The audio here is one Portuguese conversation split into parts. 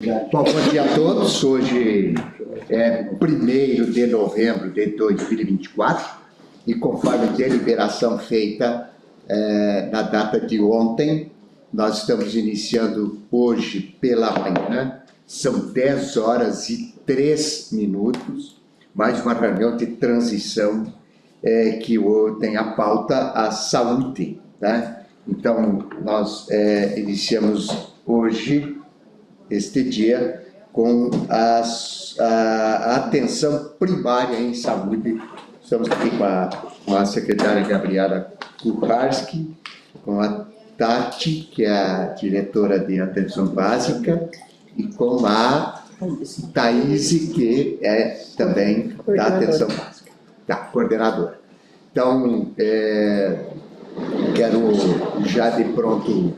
Bom dia a todos. Hoje é 1º de novembro de 2024 e conforme a deliberação feita na data de ontem, nós estamos iniciando hoje pela manhã, são 10 horas e 3 minutos, mais uma reunião de transição que tem a pauta a saúde, né? Então, nós iniciamos hoje este dia com a atenção primária em saúde. Estamos aqui com a secretária Gabriela Kucharski, com a Tati, que é a diretora de atenção básica, e com a Thaís, que é também da atenção básica, coordenadora. Então, quero já de pronto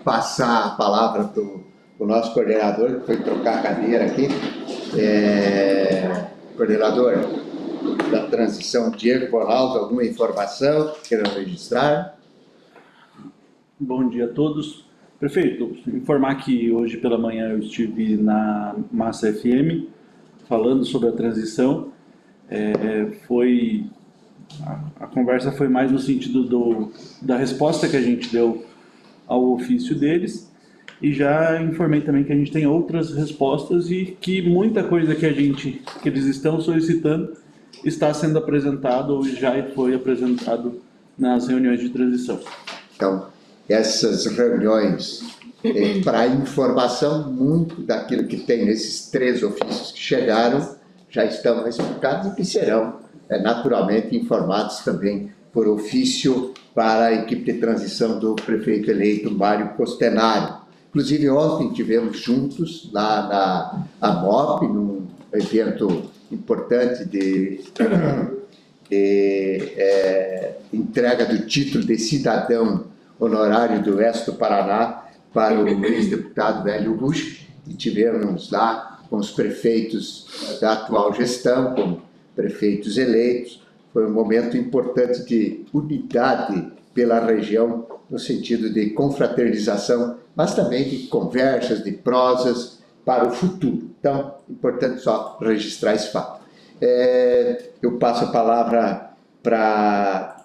passar a palavra para o nosso coordenador, que foi trocar a cadeira aqui. Coordenador da transição, Diego Ronaldo, alguma informação que queiram registrar? Bom dia a todos. Prefeito, informar que hoje pela manhã eu estive na Massa FM falando sobre a transição. A conversa foi mais no sentido da resposta que a gente deu ao ofício deles, e já informei também que a gente tem outras respostas e que muita coisa que eles estão solicitando está sendo apresentado ou já foi apresentado nas reuniões de transição. Então, essas reuniões, para informação, muito daquilo que tem nesses 3 ofícios que chegaram, já estão explicados e que serão naturalmente informados também por ofício para a equipe de transição do prefeito eleito Mário Costenaro. Inclusive, ontem tivemos juntos lá na AMOP, num evento importante de entrega do título de cidadão honorário do Oeste do Paraná para o ex-deputado Hélio Busch, e tivemos lá com os prefeitos da atual gestão, com prefeitos eleitos. Foi um momento importante de unidade pela região, no sentido de confraternização, mas também de conversas, de prosas para o futuro. Então, importante só registrar esse fato. Eu passo a palavra para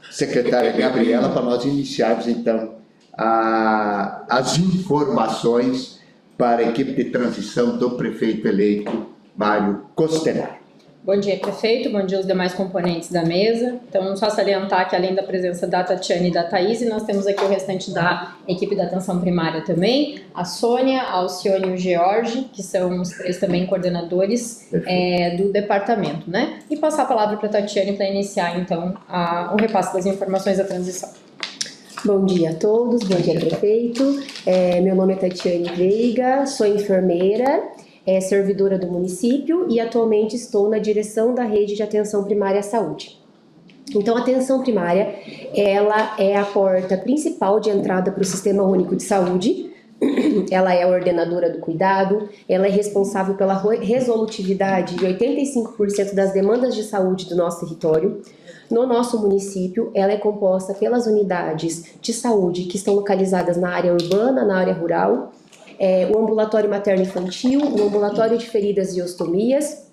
a secretária Gabriela para nós iniciarmos, então, as informações para a equipe de transição do prefeito eleito Mário Costenaro. Bom dia, prefeito. Bom dia aos demais componentes da mesa. Então, só salientar que além da presença da Tatiane e da Thaís, nós temos aqui o restante da equipe da atenção primária também, a Sônia, a Alcione e o George, que são os 3 também coordenadores do departamento, né? E passar a palavra para a Tatiane para iniciar, então, o repasse das informações da transição. Bom dia a todos, bom dia, prefeito. Meu nome é Tatiane Veiga, sou enfermeira, servidora do município e atualmente estou na direção da rede de atenção primária à saúde. Então, a atenção primária, ela é a porta principal de entrada para o Sistema Único de Saúde. Ela é a ordenadora do cuidado, ela é responsável pela resolutividade de 85% das demandas de saúde do nosso território. No nosso município, ela é composta pelas unidades de saúde que estão localizadas na área urbana, na área rural, o ambulatório materno-infantil, o ambulatório de feridas e ostomias,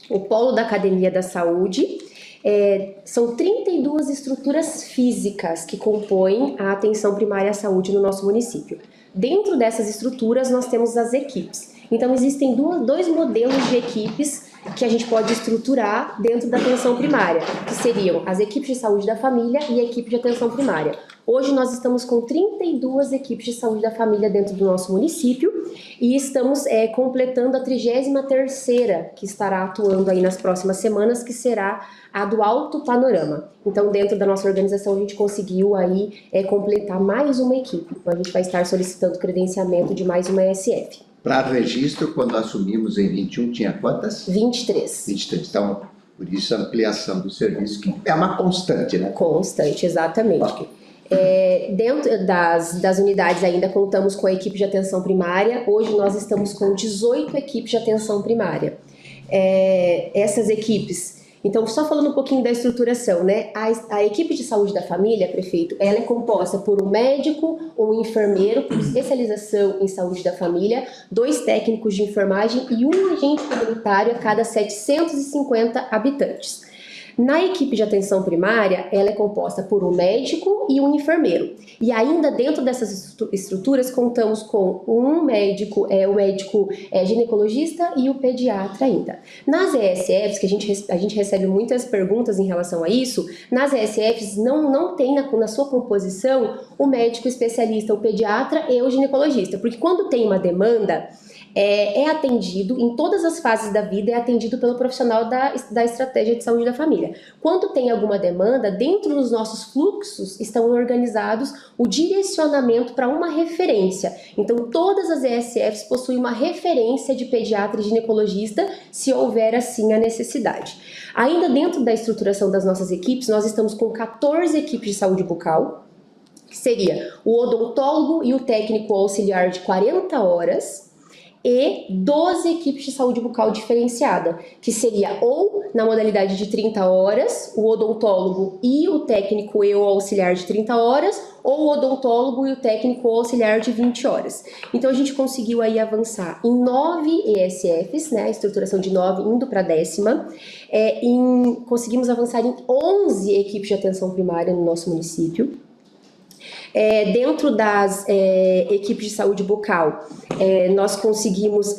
o polo da Academia da Saúde. São 32 estruturas físicas que compõem a atenção primária à saúde no nosso município. Dentro dessas estruturas, nós temos as equipes. Então, existem 2 modelos de equipes que a gente pode estruturar dentro da atenção primária, que seriam as equipes de saúde da família e a equipe de atenção primária. Hoje nós estamos com 32 equipes de saúde da família dentro do nosso município e estamos completando a 33ª que estará atuando aí nas próximas semanas, que será a do Alto Panorama. Então, dentro da nossa organização, a gente conseguiu aí completar mais uma equipe. Então, a gente vai estar solicitando credenciamento de mais uma ESF. Para registro, quando assumimos em 21, tinha quantas? 23. 23. Então, por isso a ampliação do serviço, que é uma constante, né? Constante, exatamente. Dentro das unidades ainda contamos com a equipe de atenção primária. Hoje nós estamos com 18 equipes de atenção primária. Essas equipes, Então, só falando um pouquinho da estruturação, né? A equipe de saúde da família, prefeito, ela é composta por um médico, um enfermeiro com especialização em saúde da família, 2 técnicos de enfermagem e um agente comunitário a cada 750 habitantes. Na equipe de atenção primária, ela é composta por um médico e um enfermeiro. E ainda dentro dessas estruturas, contamos com um médico, o médico ginecologista e o pediatra ainda. Nas ESFs, que a gente recebe muitas perguntas em relação a isso, nas ESFs não tem na sua composição o médico especialista, o pediatra e o ginecologista. Porque quando tem uma demanda, é atendido em todas as fases da vida, é atendido pelo profissional da estratégia de saúde da família. Quando tem alguma demanda, dentro dos nossos fluxos estão organizados o direcionamento para uma referência. Então, todas as ESFs possuem uma referência de pediatra e ginecologista, se houver assim a necessidade. Ainda dentro da estruturação das nossas equipes, nós estamos com 14 equipes de saúde bucal, que seria o odontólogo e o técnico auxiliar de 40 horas, e 12 equipes de saúde bucal diferenciada, que seria ou na modalidade de 30 horas, o odontólogo e o técnico e o auxiliar de 30 horas, ou o odontólogo e o técnico auxiliar de 20 horas. Então a gente conseguiu aí avançar em 9 ESFs, né, a estruturação de 9 indo para a 10ª, conseguimos avançar em 11 equipes de atenção primária no nosso município. Dentro das equipes de saúde bucal, nós conseguimos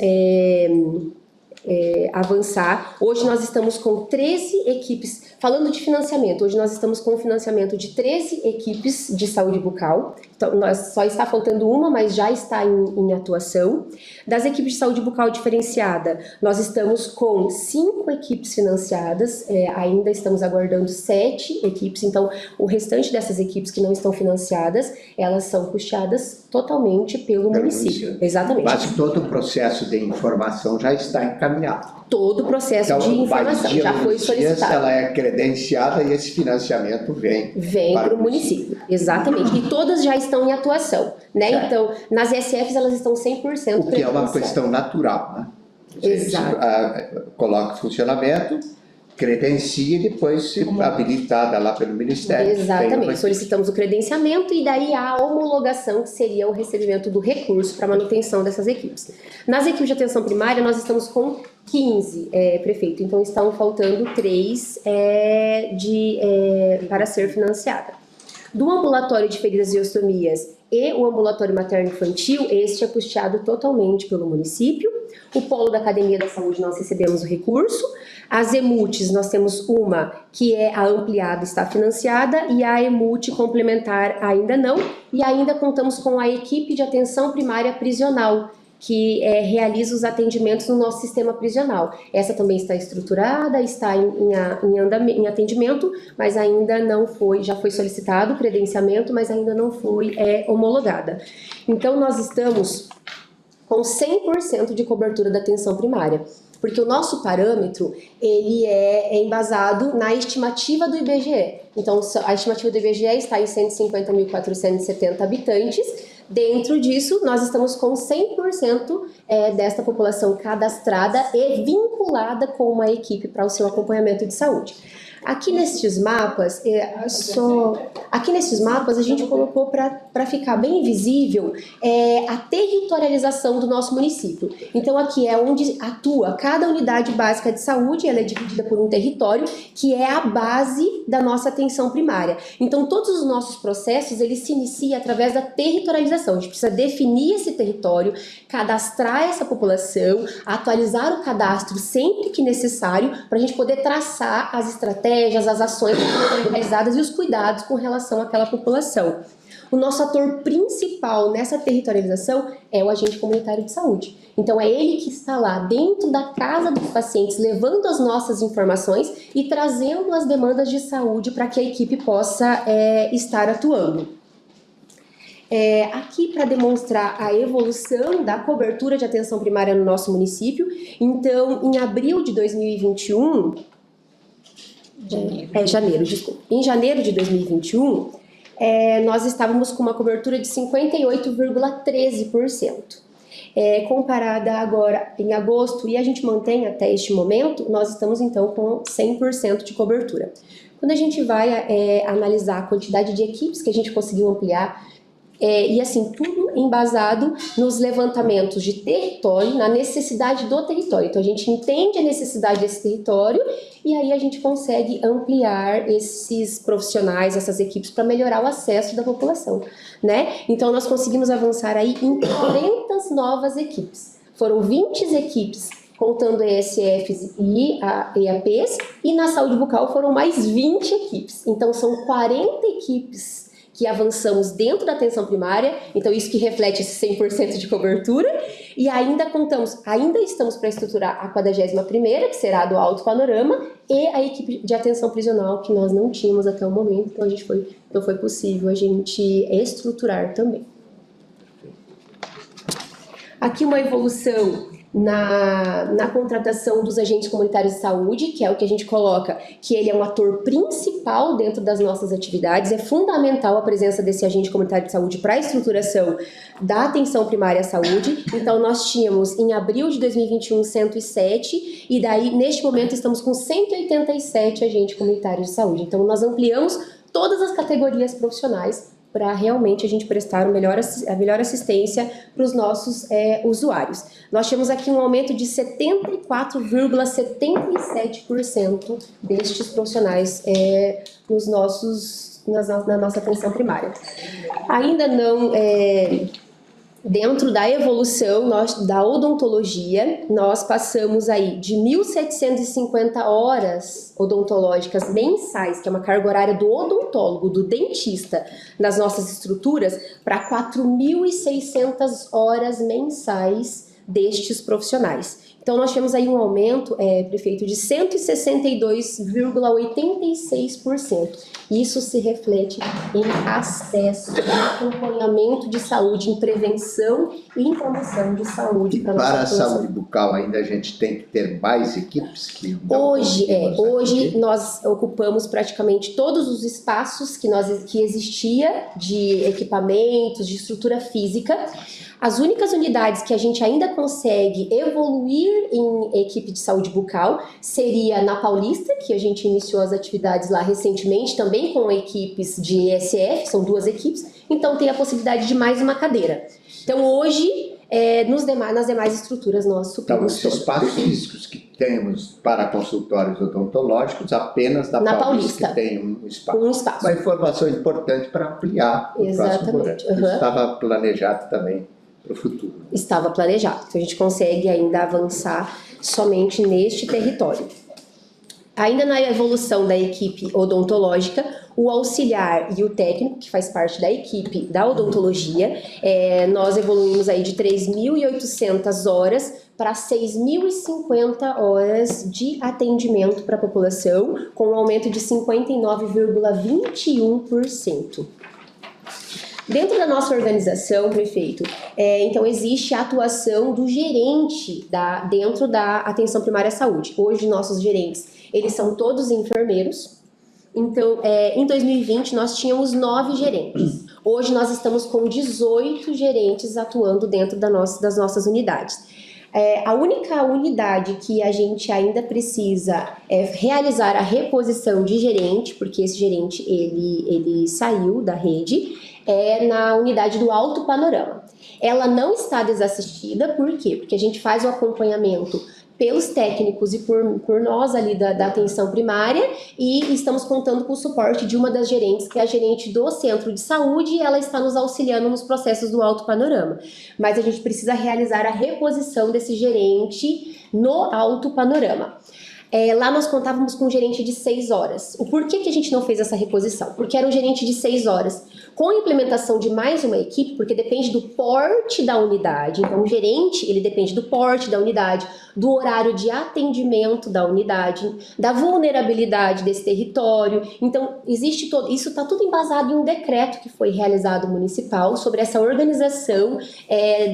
avançar. Hoje nós estamos com 13 equipes, falando de financiamento, hoje nós estamos com o financiamento de 13 equipes de saúde bucal. Então, só está faltando uma, mas já está em atuação. Das equipes de saúde bucal diferenciada, nós estamos com 5 equipes financiadas, ainda estamos aguardando 7 equipes, então o restante dessas equipes que não estão financiadas, elas são custeadas totalmente pelo município. Exatamente. Mas todo o processo de informação já está encaminhado. Todo o processo de informação já foi solicitado. Ela é credenciada e esse financiamento vem para o município. Exatamente. E todas já estão em atuação, né? Certo. Então, nas ESFs elas estão 100%. O que é uma questão natural, né? Exato. Coloca em funcionamento, credencia e depois habilitada lá pelo Ministério. Exatamente. Solicitamos o credenciamento e daí a homologação, que seria o recebimento do recurso para manutenção dessas equipes. Nas equipes de atenção primária, nós estamos com 15, prefeito. Então, estão faltando 3 para ser financiada. Do ambulatório de feridas e ostomias e o ambulatório materno-infantil, este é custeado totalmente pelo município. O polo da Academia da Saúde nós recebemos o recurso. As EMUTs, nós temos uma que é a ampliada, está financiada, e a EMUT complementar ainda não. E ainda contamos com a equipe de atenção primária prisional, que realiza os atendimentos no nosso sistema prisional. Essa também está estruturada, está em atendimento, mas ainda não foi, já foi solicitado o credenciamento, mas ainda não foi homologada. Então, nós estamos com 100% de cobertura da atenção primária, porque o nosso parâmetro, ele é embasado na estimativa do IBGE. Então, a estimativa do IBGE está em 150.470 habitantes. Dentro disso, nós estamos com 100% desta população cadastrada e vinculada com uma equipe para o seu acompanhamento de saúde. Aqui nestes mapas, a gente colocou para ficar bem visível a territorialização do nosso município. Então aqui é onde atua cada unidade básica de saúde, ela é dividida por um território que é a base da nossa atenção primária. Então todos os nossos processos, eles se iniciam através da territorialização. A gente precisa definir esse território, cadastrar essa população, atualizar o cadastro sempre que necessário, para a gente poder traçar as estratégias, as ações que foram realizadas e os cuidados com relação àquela população. O nosso ator principal nessa territorialização é o agente comunitário de saúde. Então é ele que está lá dentro da casa dos pacientes, levando as nossas informações e trazendo as demandas de saúde para que a equipe possa estar atuando. Aqui para demonstrar a evolução da cobertura de atenção primária no nosso município. Então, em abril de 2021... Em janeiro de 2021, nós estávamos com uma cobertura de 58,13%. comparada agora em agosto, e a gente mantém até este momento, nós estamos então com 100% de cobertura. Quando a gente vai analisar a quantidade de equipes que a gente conseguiu ampliar, e assim, tudo embasado nos levantamentos de território, na necessidade do território. Então a gente entende a necessidade desse território e aí a gente consegue ampliar esses profissionais, essas equipes, para melhorar o acesso da população, né? Então nós conseguimos avançar aí em 40 novas equipes. Foram 20 equipes contando ESFs e EAPs, e na saúde bucal foram mais 20 equipes. Então são 40 equipes que avançamos dentro da atenção primária, então isso que reflete esse 100% de cobertura, e ainda estamos para estruturar a 41ª, que será do Alto Panorama, e a equipe de atenção prisional, que nós não tínhamos até o momento, então foi possível a gente estruturar também. Aqui uma evolução na contratação dos agentes comunitários de saúde, que é o que a gente coloca, que ele é um ator principal dentro das nossas atividades. É fundamental a presença desse agente comunitário de saúde para a estruturação da atenção primária à saúde. Então nós tínhamos em abril de 2021 107, e daí neste momento estamos com 187 agentes comunitários de saúde. Então nós ampliamos todas as categorias profissionais para realmente a gente prestar a melhor assistência para os nossos usuários. Nós temos aqui um aumento de 74,77% destes profissionais na nossa atenção primária. Ainda não... Dentro da evolução da odontologia, nós passamos aí de 1.750 horas odontológicas mensais, que é uma carga horária do odontólogo, do dentista, nas nossas estruturas, para 4.600 horas mensais destes profissionais. Então, nós temos aí um aumento, prefeito, de 162,86%. Isso se reflete em acesso, em acompanhamento de saúde, em prevenção e em promoção de saúde. Para a saúde bucal, ainda a gente tem que ter mais equipes? Hoje nós ocupamos praticamente todos os espaços que existia de equipamentos, de estrutura física. As únicas unidades que a gente ainda consegue evoluir em equipe de saúde bucal seria na Paulista, que a gente iniciou as atividades lá recentemente, também com equipes de ESF, são 2 equipes, então tem a possibilidade de mais uma cadeira. Então hoje, nas demais estruturas, nós suprimos os espaços físicos que temos para consultórios odontológicos, apenas na Paulista que tem um espaço. Uma informação importante para ampliar o próximo ano. Isso estava planejado também para o futuro. Estava planejado, então a gente consegue ainda avançar somente neste território. Ainda na evolução da equipe odontológica, o auxiliar e o técnico, que faz parte da equipe da odontologia, nós evoluímos aí de 3.800 horas para 6.050 horas de atendimento para a população, com um aumento de 59,21%. Dentro da nossa organização, prefeito, então existe a atuação do gerente dentro da atenção primária à saúde. Hoje, nossos gerentes, eles são todos enfermeiros. Então, em 2020, nós tínhamos 9 gerentes. Hoje, nós estamos com 18 gerentes atuando dentro das nossas unidades. A única unidade que a gente ainda precisa realizar a reposição de gerente, porque esse gerente ele saiu da rede, na unidade do Alto Panorama. Ela não está desassistida, por quê? Porque a gente faz o acompanhamento pelos técnicos e por nós ali da atenção primária, e estamos contando com o suporte de uma das gerentes, que é a gerente do centro de saúde, e ela está nos auxiliando nos processos do Alto Panorama. Mas a gente precisa realizar a reposição desse gerente no Alto Panorama. Lá nós contávamos com um gerente de 6 horas. O porquê que a gente não fez essa reposição? Porque era um gerente de 6 horas. Com a implementação de mais uma equipe, porque depende do porte da unidade, então o gerente, ele depende do porte da unidade, do horário de atendimento da unidade, da vulnerabilidade desse território. Então, isso está tudo embasado em um decreto que foi realizado municipal sobre essa organização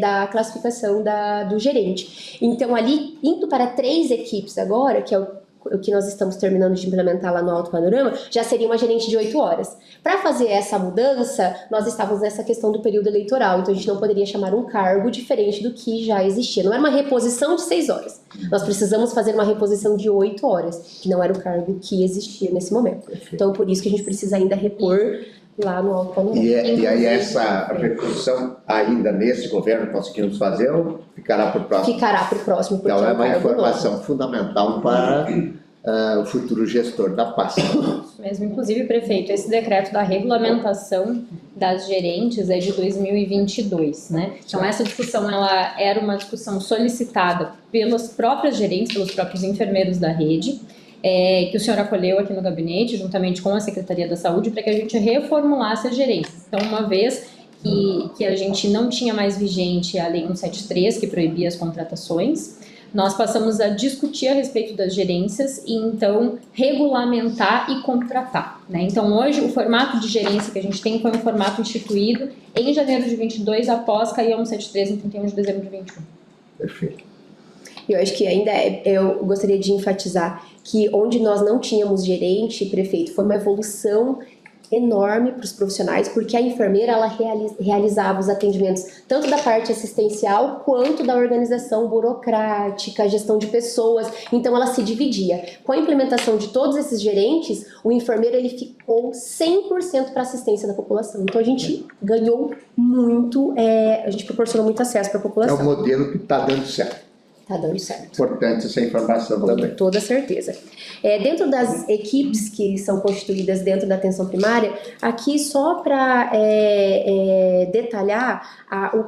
da classificação do gerente. Então, ali, indo para 3 equipes agora, que é o que nós estamos terminando de implementar lá no Alto Panorama, já seria uma gerente de 8 horas. Para fazer essa mudança, nós estávamos nessa questão do período eleitoral, então a gente não poderia chamar um cargo diferente do que já existia. Não era uma reposição de 6 horas. Nós precisamos fazer uma reposição de 8 horas, que não era o cargo que existia nesse momento. Então, por isso que a gente precisa ainda repor lá no Alto Panorama. E aí essa reposição ainda nesse governo conseguimos fazer ou ficará para o próximo? Ficará para o próximo, porque Então é um uma cargo informação novo. fundamental para o futuro gestor da pasta. Mesmo, inclusive, prefeito, esse decreto da regulamentação das gerentes é de 2022, né? Então, essa discussão, ela era uma discussão solicitada pelas próprias gerentes, pelos próprios enfermeiros da rede, que o senhor acolheu aqui no gabinete, juntamente com a Secretaria da Saúde, para que a gente reformulasse as gerências. Então, uma vez que a gente não tinha mais vigente a Lei 173, que proibia as contratações, nós passamos a discutir a respeito das gerências e, então, regulamentar e contratar, né? Então, hoje, o formato de gerência que a gente tem foi um formato instituído em janeiro de 22, após cair a 173 em 31 de dezembro de 21. Perfeito. Eu acho que ainda eu gostaria de enfatizar que onde nós não tínhamos gerente, prefeito, foi uma evolução enorme para os profissionais, porque a enfermeira ela realizava os atendimentos tanto da parte assistencial quanto da organização burocrática, gestão de pessoas, então ela se dividia. Com a implementação de todos esses gerentes, o enfermeiro ele ficou 100% para assistência da população, então a gente ganhou muito, a gente proporcionou muito acesso para a É população. um modelo que está dando certo. Tá dando certo. Importante essa informação também. Com toda certeza. Dentro das equipes que são constituídas dentro da atenção primária, aqui só para detalhar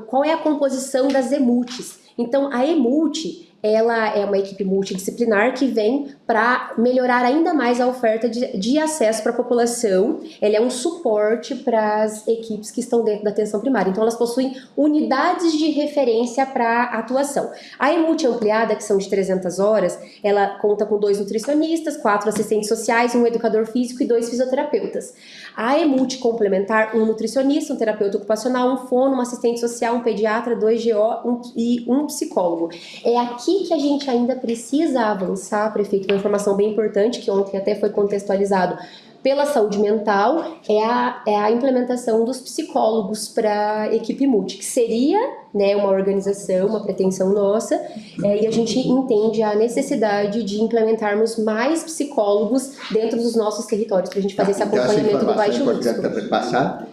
qual é a composição das EMUTs. Então, a EMUT, ela é uma equipe multidisciplinar que vem para melhorar ainda mais a oferta de acesso para a população. Ela é um suporte para as equipes que estão dentro da atenção primária. Então, elas possuem unidades de referência para atuação. A EMUT ampliada, que são de 300 horas, ela conta com 2 nutricionistas, 4 assistentes sociais, 1 educador físico e 2 fisioterapeutas. A EMUT complementar, 1 nutricionista, 1 terapeuta ocupacional, 1 fono, 1 assistente social, 1 pediatra, 2 GO e 1 psicólogo. É aqui que a gente ainda precisa avançar, prefeito, uma informação bem importante, que ontem até foi contextualizado pela saúde mental, é a implementação dos psicólogos para a equipe multi, que seria, né, uma organização, uma pretensão nossa, e a gente entende a necessidade de implementarmos mais psicólogos dentro dos nossos territórios, para a gente fazer esse acompanhamento do baixo risco. Importante também passar,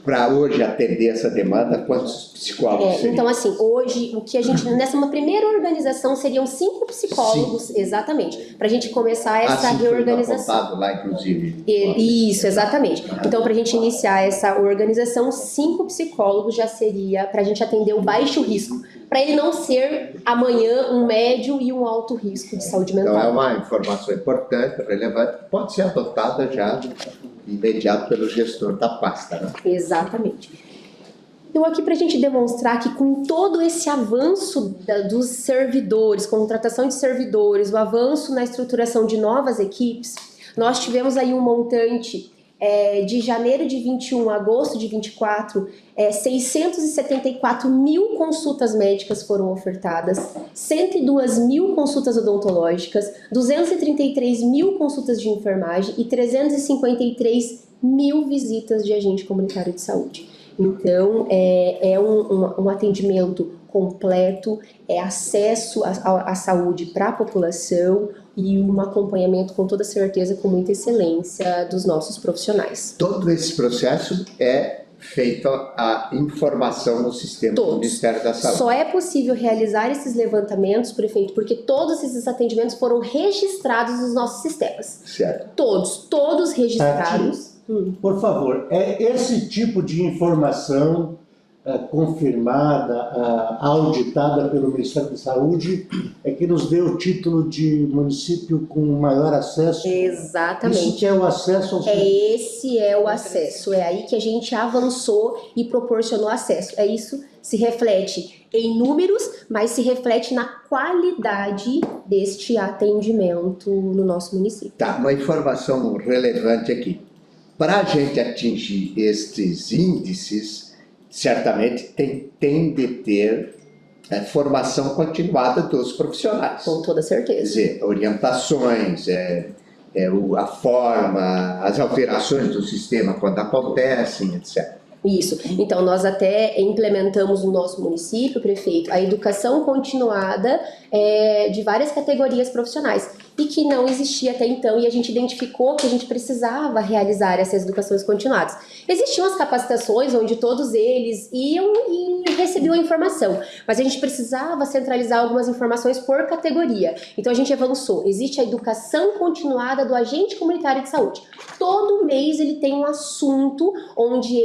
para hoje atender essa demanda, quantos psicólogos seriam? Então, assim, hoje, o que a gente, nessa uma primeira organização, seriam 5 psicólogos, exatamente, para a gente começar essa reorganização. Apontado lá, inclusive. Isso, exatamente. Então, para a gente iniciar essa organização, 5 psicólogos já seria para a gente atender o baixo risco, para ele não ser amanhã um médio e um alto risco de saúde mental. Então, é uma informação importante, relevante, pode ser adotada já imediato pelo gestor da pasta, né? Exatamente. Então, aqui para a gente demonstrar que com todo esse avanço dos servidores, contratação de servidores, o avanço na estruturação de novas equipes, nós tivemos aí um montante de janeiro de 21 a agosto de 24, 674 mil consultas médicas foram ofertadas, 102 mil consultas odontológicas, 233 mil consultas de enfermagem e 353 mil visitas de agente comunitário de saúde. Então, é um atendimento completo, acesso à saúde para a população e um acompanhamento com toda certeza, com muita excelência dos nossos profissionais. Todo esse processo é feito a informação no sistema do Ministério da Saúde. Só é possível realizar esses levantamentos, prefeito, porque todos esses atendimentos foram registrados nos nossos sistemas. Certo. Todos registrados. Por favor, é esse tipo de informação confirmada, auditada pelo Ministério da Saúde, é que nos deu o título de município com maior acesso? Exatamente. Isso que é o acesso ao Esse é o acesso, é aí que a gente avançou e proporcionou acesso. Isso se reflete em números, mas se reflete na qualidade deste atendimento no nosso município. Tá, uma informação relevante aqui. Para a gente atingir estes índices, certamente tem de ter formação continuada dos profissionais. Com toda Quer certeza. dizer, orientações, a forma, as alterações do sistema quando acontecem, etc. Isso. Então, nós até implementamos no nosso município, prefeito, a educação continuada de várias categorias profissionais e que não existia até então, e a gente identificou que a gente precisava realizar essas educações continuadas. Existiam as capacitações onde todos eles iam e recebiam a informação, mas a gente precisava centralizar algumas informações por categoria. Então, a gente avançou. Existe a educação continuada do agente comunitário de saúde. Todo mês ele tem um assunto onde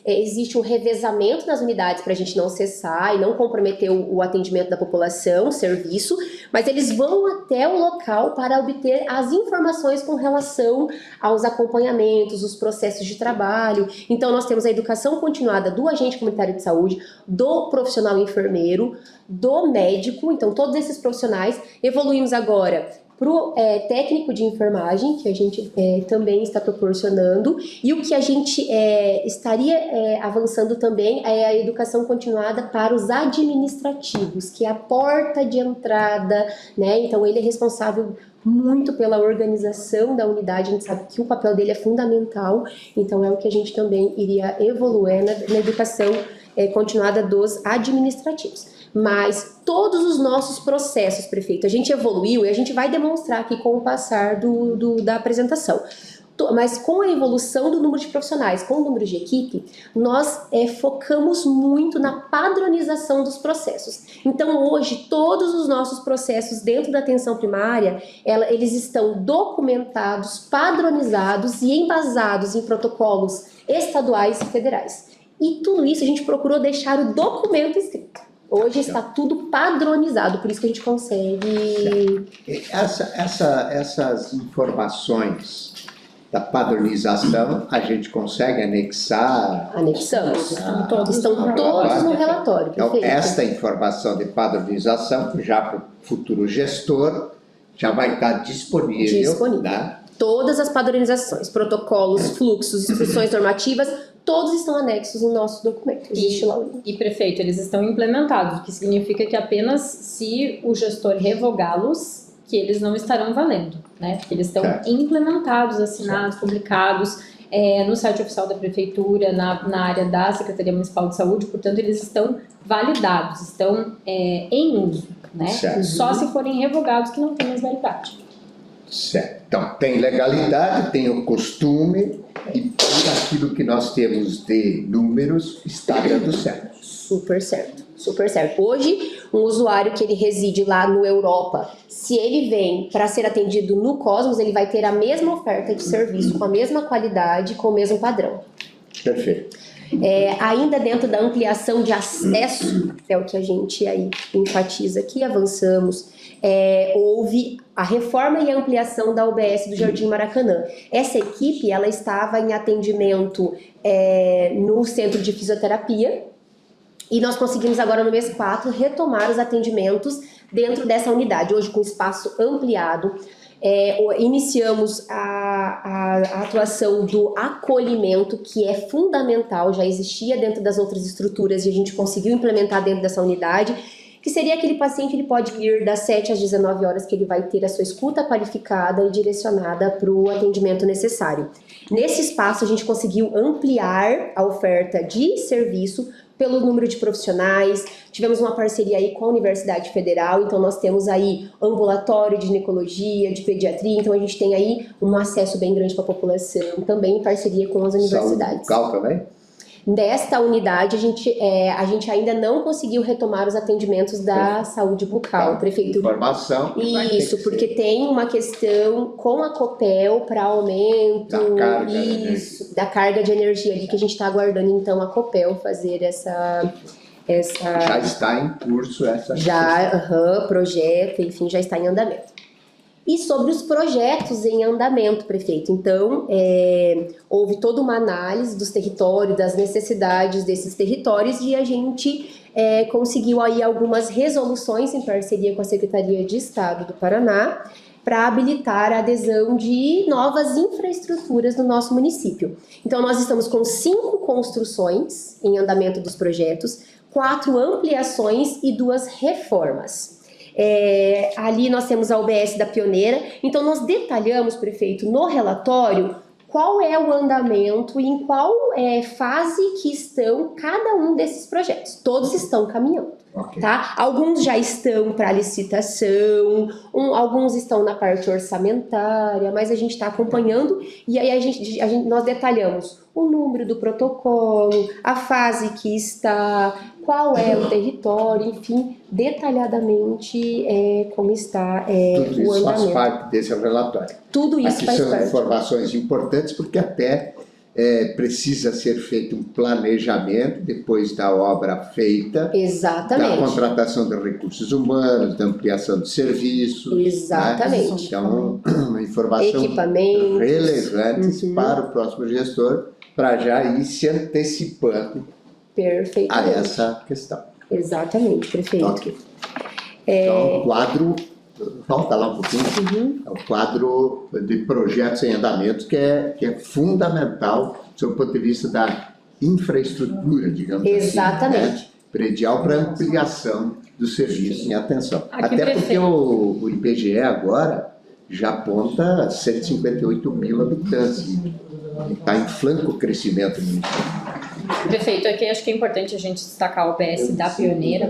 existe um revezamento nas unidades para a gente não cessar e não comprometer o atendimento da população, o serviço, mas eles vão até o local para obter as informações com relação aos acompanhamentos, os processos de trabalho. Então, nós temos a educação continuada do agente comunitário de saúde, do profissional enfermeiro, do médico, então todos esses profissionais. Evoluímos agora para o técnico de enfermagem, que a gente também está proporcionando, e o que a gente estaria avançando também é a educação continuada para os administrativos, que é a porta de entrada, né? Então ele é responsável muito pela organização da unidade, a gente sabe que o papel dele é fundamental, então é o que a gente também iria evoluir na educação continuada dos administrativos. Mas todos os nossos processos, prefeito, a gente evoluiu e a gente vai demonstrar aqui com o passar da apresentação. Mas com a evolução do número de profissionais, com o número de equipe, nós focamos muito na padronização dos processos. Então, hoje, todos os nossos processos dentro da atenção primária, eles estão documentados, padronizados e embasados em protocolos estaduais e federais. E tudo isso a gente procurou deixar o documento escrito. Hoje está tudo padronizado, por isso que a gente consegue... Essas informações da padronização, a gente consegue anexar? Anexamos. Estão todos no relatório. Então, Perfeito. esta informação de padronização, já para o futuro gestor, já vai estar disponível. Né? Todas as padronizações, protocolos, fluxos, instruções normativas, todos estão anexos no nosso documento. Existe lá. E, prefeito, eles estão implementados, o que significa que apenas se o gestor revogá-los, que eles não estarão valendo, né? Porque eles estão implementados, assinados, publicados no site oficial da prefeitura, na área da Secretaria Municipal de Saúde, portanto, eles estão validados, estão em uso, né? Só se forem revogados que não tem mais validade. Certo. Então, tem legalidade, tem o costume, e por aquilo que nós temos de números, está dando certo. Super certo, super certo. Hoje, um usuário que ele reside lá no Europa, se ele vem para ser atendido no Cosmos, ele vai ter a mesma oferta de serviço, com a mesma qualidade, com o mesmo padrão. Perfeito. Ainda dentro da ampliação de acesso, é o que a gente aí enfatiza aqui, avançamos. Houve a reforma e a ampliação da UBS do Jardim Maracanã. Essa equipe, ela estava em atendimento no centro de fisioterapia e nós conseguimos agora no mês 4 retomar os atendimentos dentro dessa unidade, hoje com espaço ampliado. Iniciamos a atuação do acolhimento, que é fundamental, já existia dentro das outras estruturas e a gente conseguiu implementar dentro dessa unidade, que seria aquele paciente, ele pode ir das 7 às 19 horas, que ele vai ter a sua escuta qualificada e direcionada para o atendimento necessário. Nesse espaço, a gente conseguiu ampliar a oferta de serviço pelo número de profissionais, tivemos uma parceria aí com a Universidade Federal, então nós temos aí ambulatório de ginecologia, de pediatria, então a gente tem aí um acesso bem grande para a população, também em parceria com as universidades. Saúde bucal também? Nesta unidade, a gente ainda não conseguiu retomar os atendimentos da saúde bucal, prefeito. Informação. Isso, porque tem uma questão com a Copel para aumento da carga de energia ali, que a gente está aguardando então a Copel fazer essa... Já está em curso essa... Projeto, enfim, já está em andamento. E sobre os projetos em andamento, prefeito. Então, houve toda uma análise dos territórios, das necessidades desses territórios e a gente conseguiu aí algumas resoluções em parceria com a Secretaria de Estado do Paraná para habilitar a adesão de novas infraestruturas no nosso município. Então, nós estamos com 5 construções em andamento dos projetos, 4 ampliações e 2 reformas. Ali nós temos a UBS da Pioneira, então nós detalhamos, prefeito, no relatório qual é o andamento e em qual fase que estão cada um desses projetos. Todos estão caminhando, tá? Alguns já estão para licitação, alguns estão na parte orçamentária, mas a gente está acompanhando e aí nós detalhamos o número do protocolo, a fase que está, qual é o território, enfim, detalhadamente como está Tudo o isso faz andamento. parte desse relatório. Tudo isso Aqui faz são parte. informações importantes porque até precisa ser feito um planejamento depois da obra feita, da Exatamente. contratação de recursos humanos, da ampliação de serviços. Exatamente. Né? Então, uma informação Equipamentos. relevante para o próximo gestor, para já ir se antecipando a Perfeitamente. essa questão. Exatamente, prefeito. Ok. Então, o quadro, volta lá um pouquinho, é o quadro de projetos em andamento que é fundamental sob o ponto de vista da infraestrutura, digamos Exatamente. assim, né? Predial para ampliação dos serviços em atenção. Aqui, Até porque prefeito. o IBGE agora já aponta 158 mil habitantes e está em franco crescimento no município. Prefeito, aqui acho que é importante a gente destacar o OBS da Pioneira,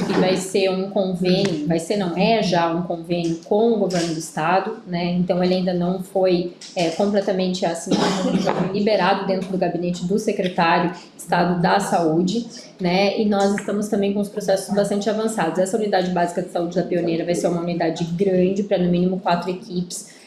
que vai ser um convênio, é já um convênio com o governo do estado, né? Então ele ainda não foi completamente assinado, liberado dentro do gabinete do secretário de Estado da Saúde, né? E nós estamos também com os processos bastante avançados. Essa unidade básica de saúde da Pioneira vai ser uma unidade grande, para no mínimo 4 equipes,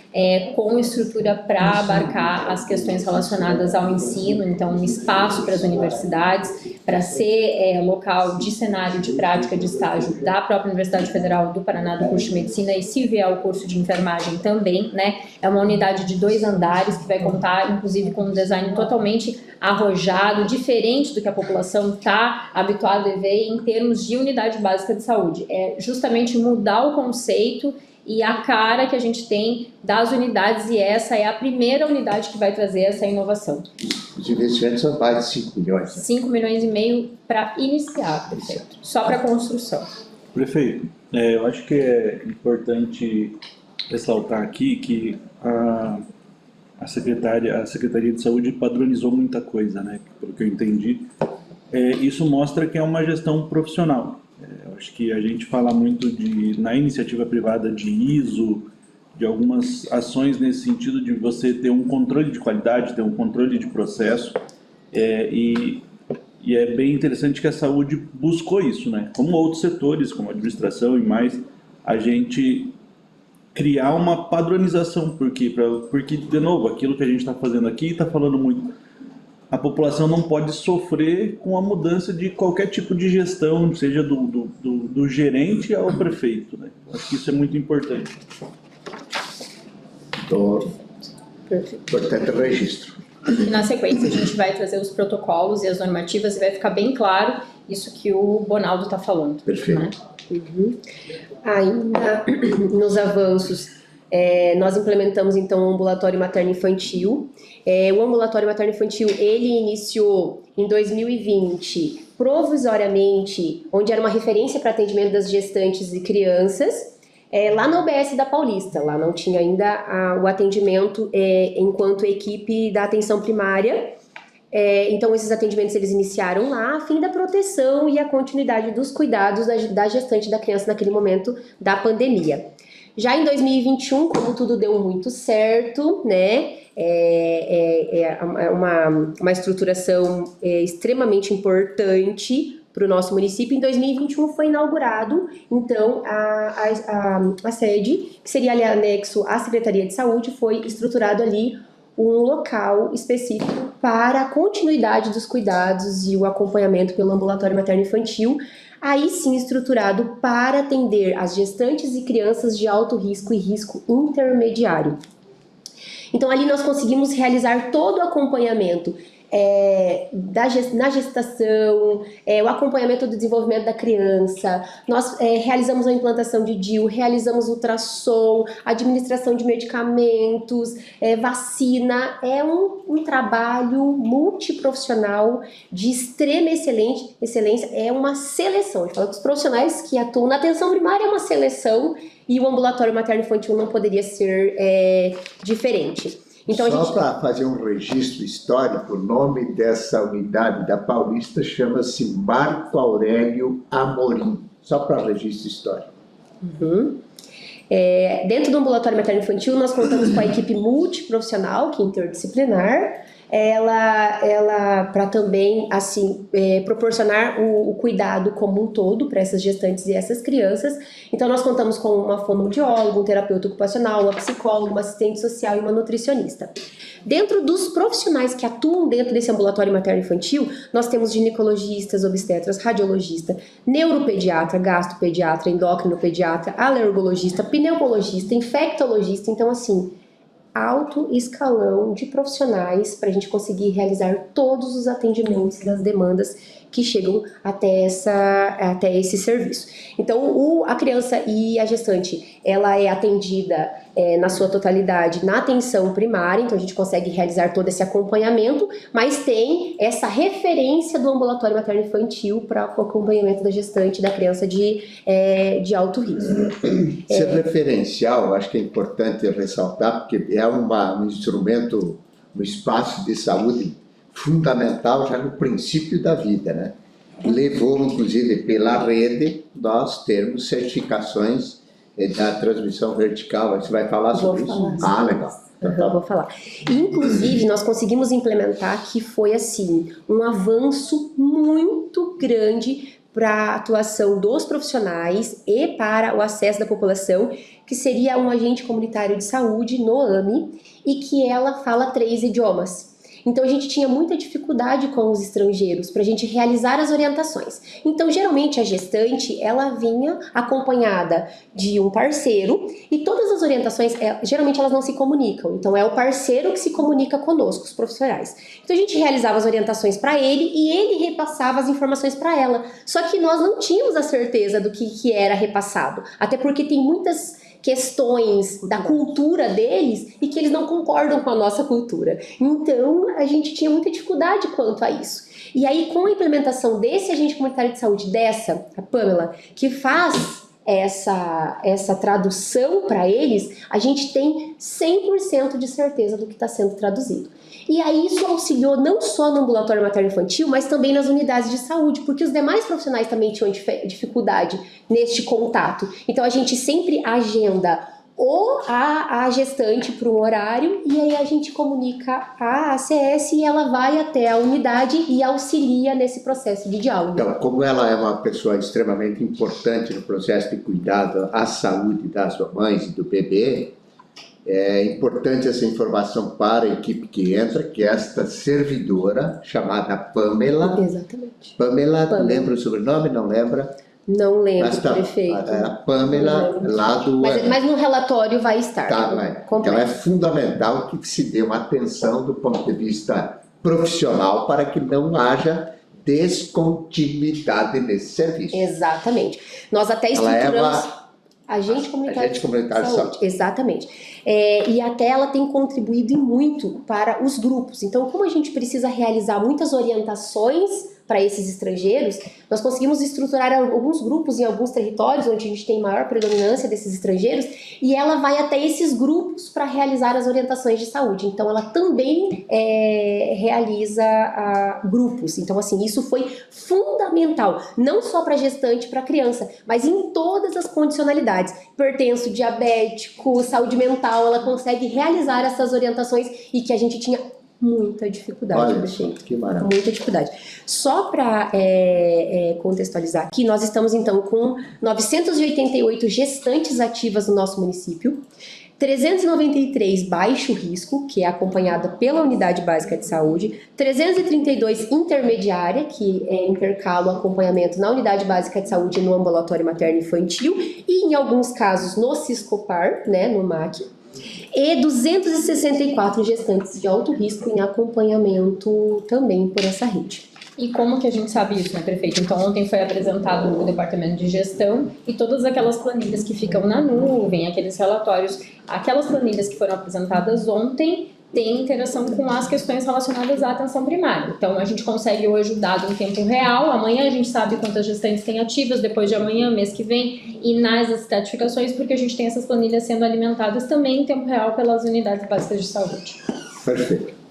com estrutura para abarcar as questões relacionadas ao ensino, então um espaço para as universidades, para ser local de cenário de prática de estágio da própria Universidade Federal do Paraná do curso de Medicina e se vier o curso de enfermagem também, né? É uma unidade de 2 andares que vai contar inclusive com um design totalmente arrojado, diferente do que a população está habituada a ver em termos de unidade básica de saúde. É justamente mudar o conceito e a cara que a gente tem das unidades, e essa é a primeira unidade que vai trazer essa inovação. Os investimentos são mais de 5 milhões. Né? 5,5 milhões para iniciar, prefeito, só para construção. Prefeito, eu acho que é importante ressaltar aqui que a Secretaria de Saúde padronizou muita coisa, né? Pelo que eu entendi. Isso mostra que é uma gestão profissional. Eu acho que a gente fala muito na iniciativa privada de ISO, de algumas ações nesse sentido de você ter um controle de qualidade, ter um controle de processo, e é bem interessante que a saúde buscou isso, né? Como outros setores, como a administração e mais, a gente criar uma padronização, porque de novo, aquilo que a gente está fazendo aqui está falando muito. A população não pode sofrer com a mudança de qualquer tipo de gestão, seja do gerente ao prefeito, né? Acho que isso é muito importante. Importante registro. E na sequência a gente vai trazer os protocolos e as normativas e vai ficar bem claro isso que o Bonaldo está falando. Perfeito. Né? Ainda nos avanços, nós implementamos então o ambulatório materno-infantil. O ambulatório materno-infantil, ele iniciou em 2020, provisoriamente, onde era uma referência para atendimento das gestantes e crianças, lá na UBS da Paulista. Lá não tinha ainda o atendimento enquanto equipe da atenção primária. Então esses atendimentos eles iniciaram lá a fim da proteção e a continuidade dos cuidados da gestante e da criança naquele momento da pandemia. Já em 2021, como tudo deu muito certo, né, uma estruturação extremamente importante para o nosso município. Em 2021 foi inaugurado, então, a sede, que seria ali anexo à Secretaria de Saúde, foi estruturado ali um local específico para a continuidade dos cuidados e o acompanhamento pelo ambulatório materno-infantil, aí sim estruturado para atender as gestantes e crianças de alto risco e risco intermediário. Então ali nós conseguimos realizar todo o acompanhamento na gestação, o acompanhamento do desenvolvimento da criança. Nós realizamos a implantação de DIU, realizamos ultrassom, administração de medicamentos, vacina. É um trabalho multiprofissional de extrema excelência. É uma seleção. A gente fala que os profissionais que atuam na atenção primária é uma seleção e o ambulatório materno-infantil não poderia ser diferente. Então, só para fazer um registro histórico, o nome dessa unidade da Paulista chama-se Marco Aurélio Amorim, só para registro histórico. Uhum. Dentro do ambulatório materno-infantil, nós contamos com a equipe multiprofissional, que é interdisciplinar, ela para também assim proporcionar o cuidado como um todo para essas gestantes e essas crianças. Então nós contamos com uma fonoaudióloga, um terapeuta ocupacional, uma psicóloga, uma assistente social e uma nutricionista. Dentro dos profissionais que atuam dentro desse ambulatório materno-infantil, nós temos ginecologistas, obstetras, radiologista, neuropediatra, gastropediatra, endocrinopediatra, alergologista, pneumologista, infectologista. Então assim, alto escalão de profissionais para a gente conseguir realizar todos os atendimentos das demandas que chegam até esse serviço. Então, a criança e a gestante, ela é atendida na sua totalidade na atenção primária, então a gente consegue realizar todo esse acompanhamento, mas tem essa referência do ambulatório materno-infantil para o acompanhamento da gestante e da criança de alto risco. Ser referencial, acho que é importante ressaltar, porque é um instrumento, um espaço de saúde fundamental já no princípio da vida, né? Levou, inclusive, pela rede, nós termos certificações da transmissão vertical. Você vai falar sobre isso? Legal. Então, vou falar. Inclusive, nós conseguimos implementar que foi, assim, um avanço muito grande para a atuação dos profissionais e para o acesso da população, que seria um agente comunitário de saúde no AME e que ela fala 3 idiomas. Então a gente tinha muita dificuldade com os estrangeiros para a gente realizar as orientações. Então geralmente a gestante ela vinha acompanhada de um parceiro e todas as orientações geralmente elas não se comunicam. Então é o parceiro que se comunica conosco, os profissionais. Então a gente realizava as orientações para ele e ele repassava as informações para ela. Só que nós não tínhamos a certeza do que era repassado, até porque tem muitas questões da cultura deles e que eles não concordam com a nossa cultura. Então, a gente tinha muita dificuldade quanto a isso. E aí, com a implementação desse agente comunitário de saúde, a Pamela, que faz essa tradução para eles, a gente tem 100% de certeza do que está sendo traduzido. E aí isso auxiliou não só no ambulatório materno-infantil, mas também nas unidades de saúde, porque os demais profissionais também tinham dificuldade neste contato. Então a gente sempre agenda a gestante para um horário e aí a gente comunica a ACS e ela vai até a unidade e auxilia nesse processo de diálogo. Então, como ela é uma pessoa extremamente importante no processo de cuidado à saúde das mamães e do bebê, é importante essa informação para a equipe que entra, que é esta servidora chamada Pamela. Exatamente. Pamela. Lembra o sobrenome? Não lembra? Não lembro, prefeito. A Pamela lá do... Mas no relatório vai estar. Então é fundamental que se dê uma atenção do ponto de vista profissional para que não haja descontinuidade nesse serviço. Exatamente. Nós até estruturamos... Agente comunitário de saúde. Exatamente. E até ela tem contribuído muito para os grupos. Então, como a gente precisa realizar muitas orientações para esses estrangeiros, nós conseguimos estruturar alguns grupos em alguns territórios onde a gente tem maior predominância desses estrangeiros e ela vai até esses grupos para realizar as orientações de saúde. Então, ela também realiza grupos. Então, assim, isso foi fundamental, não só para gestante, para criança, mas em todas as condicionalidades. Hipertenso, diabético, saúde mental, ela consegue realizar essas orientações e que a gente tinha muita dificuldade, prefeito. Que maravilha. Muita dificuldade. Só para contextualizar aqui, nós estamos então com 988 gestantes ativas no nosso município, 393 baixo risco, que é acompanhada pela unidade básica de saúde, 332 intermediária, que intercala o acompanhamento na unidade básica de saúde no ambulatório materno-infantil e em alguns casos no Siscopar, né, no MAC. E 264 gestantes de alto risco em acompanhamento também por essa rede. E como que a gente sabe isso, né, prefeito? Então, ontem foi apresentado o Departamento de Gestão e todas aquelas planilhas que ficam na nuvem, aqueles relatórios, aquelas planilhas que foram apresentadas ontem têm interação com as questões relacionadas à atenção primária. Então, a gente consegue hoje o dado em tempo real, amanhã a gente sabe quantas gestantes tem ativas, depois de amanhã, mês que vem, e nas estratificações, porque a gente tem essas planilhas sendo alimentadas também em tempo real pelas unidades básicas de saúde. Perfeito.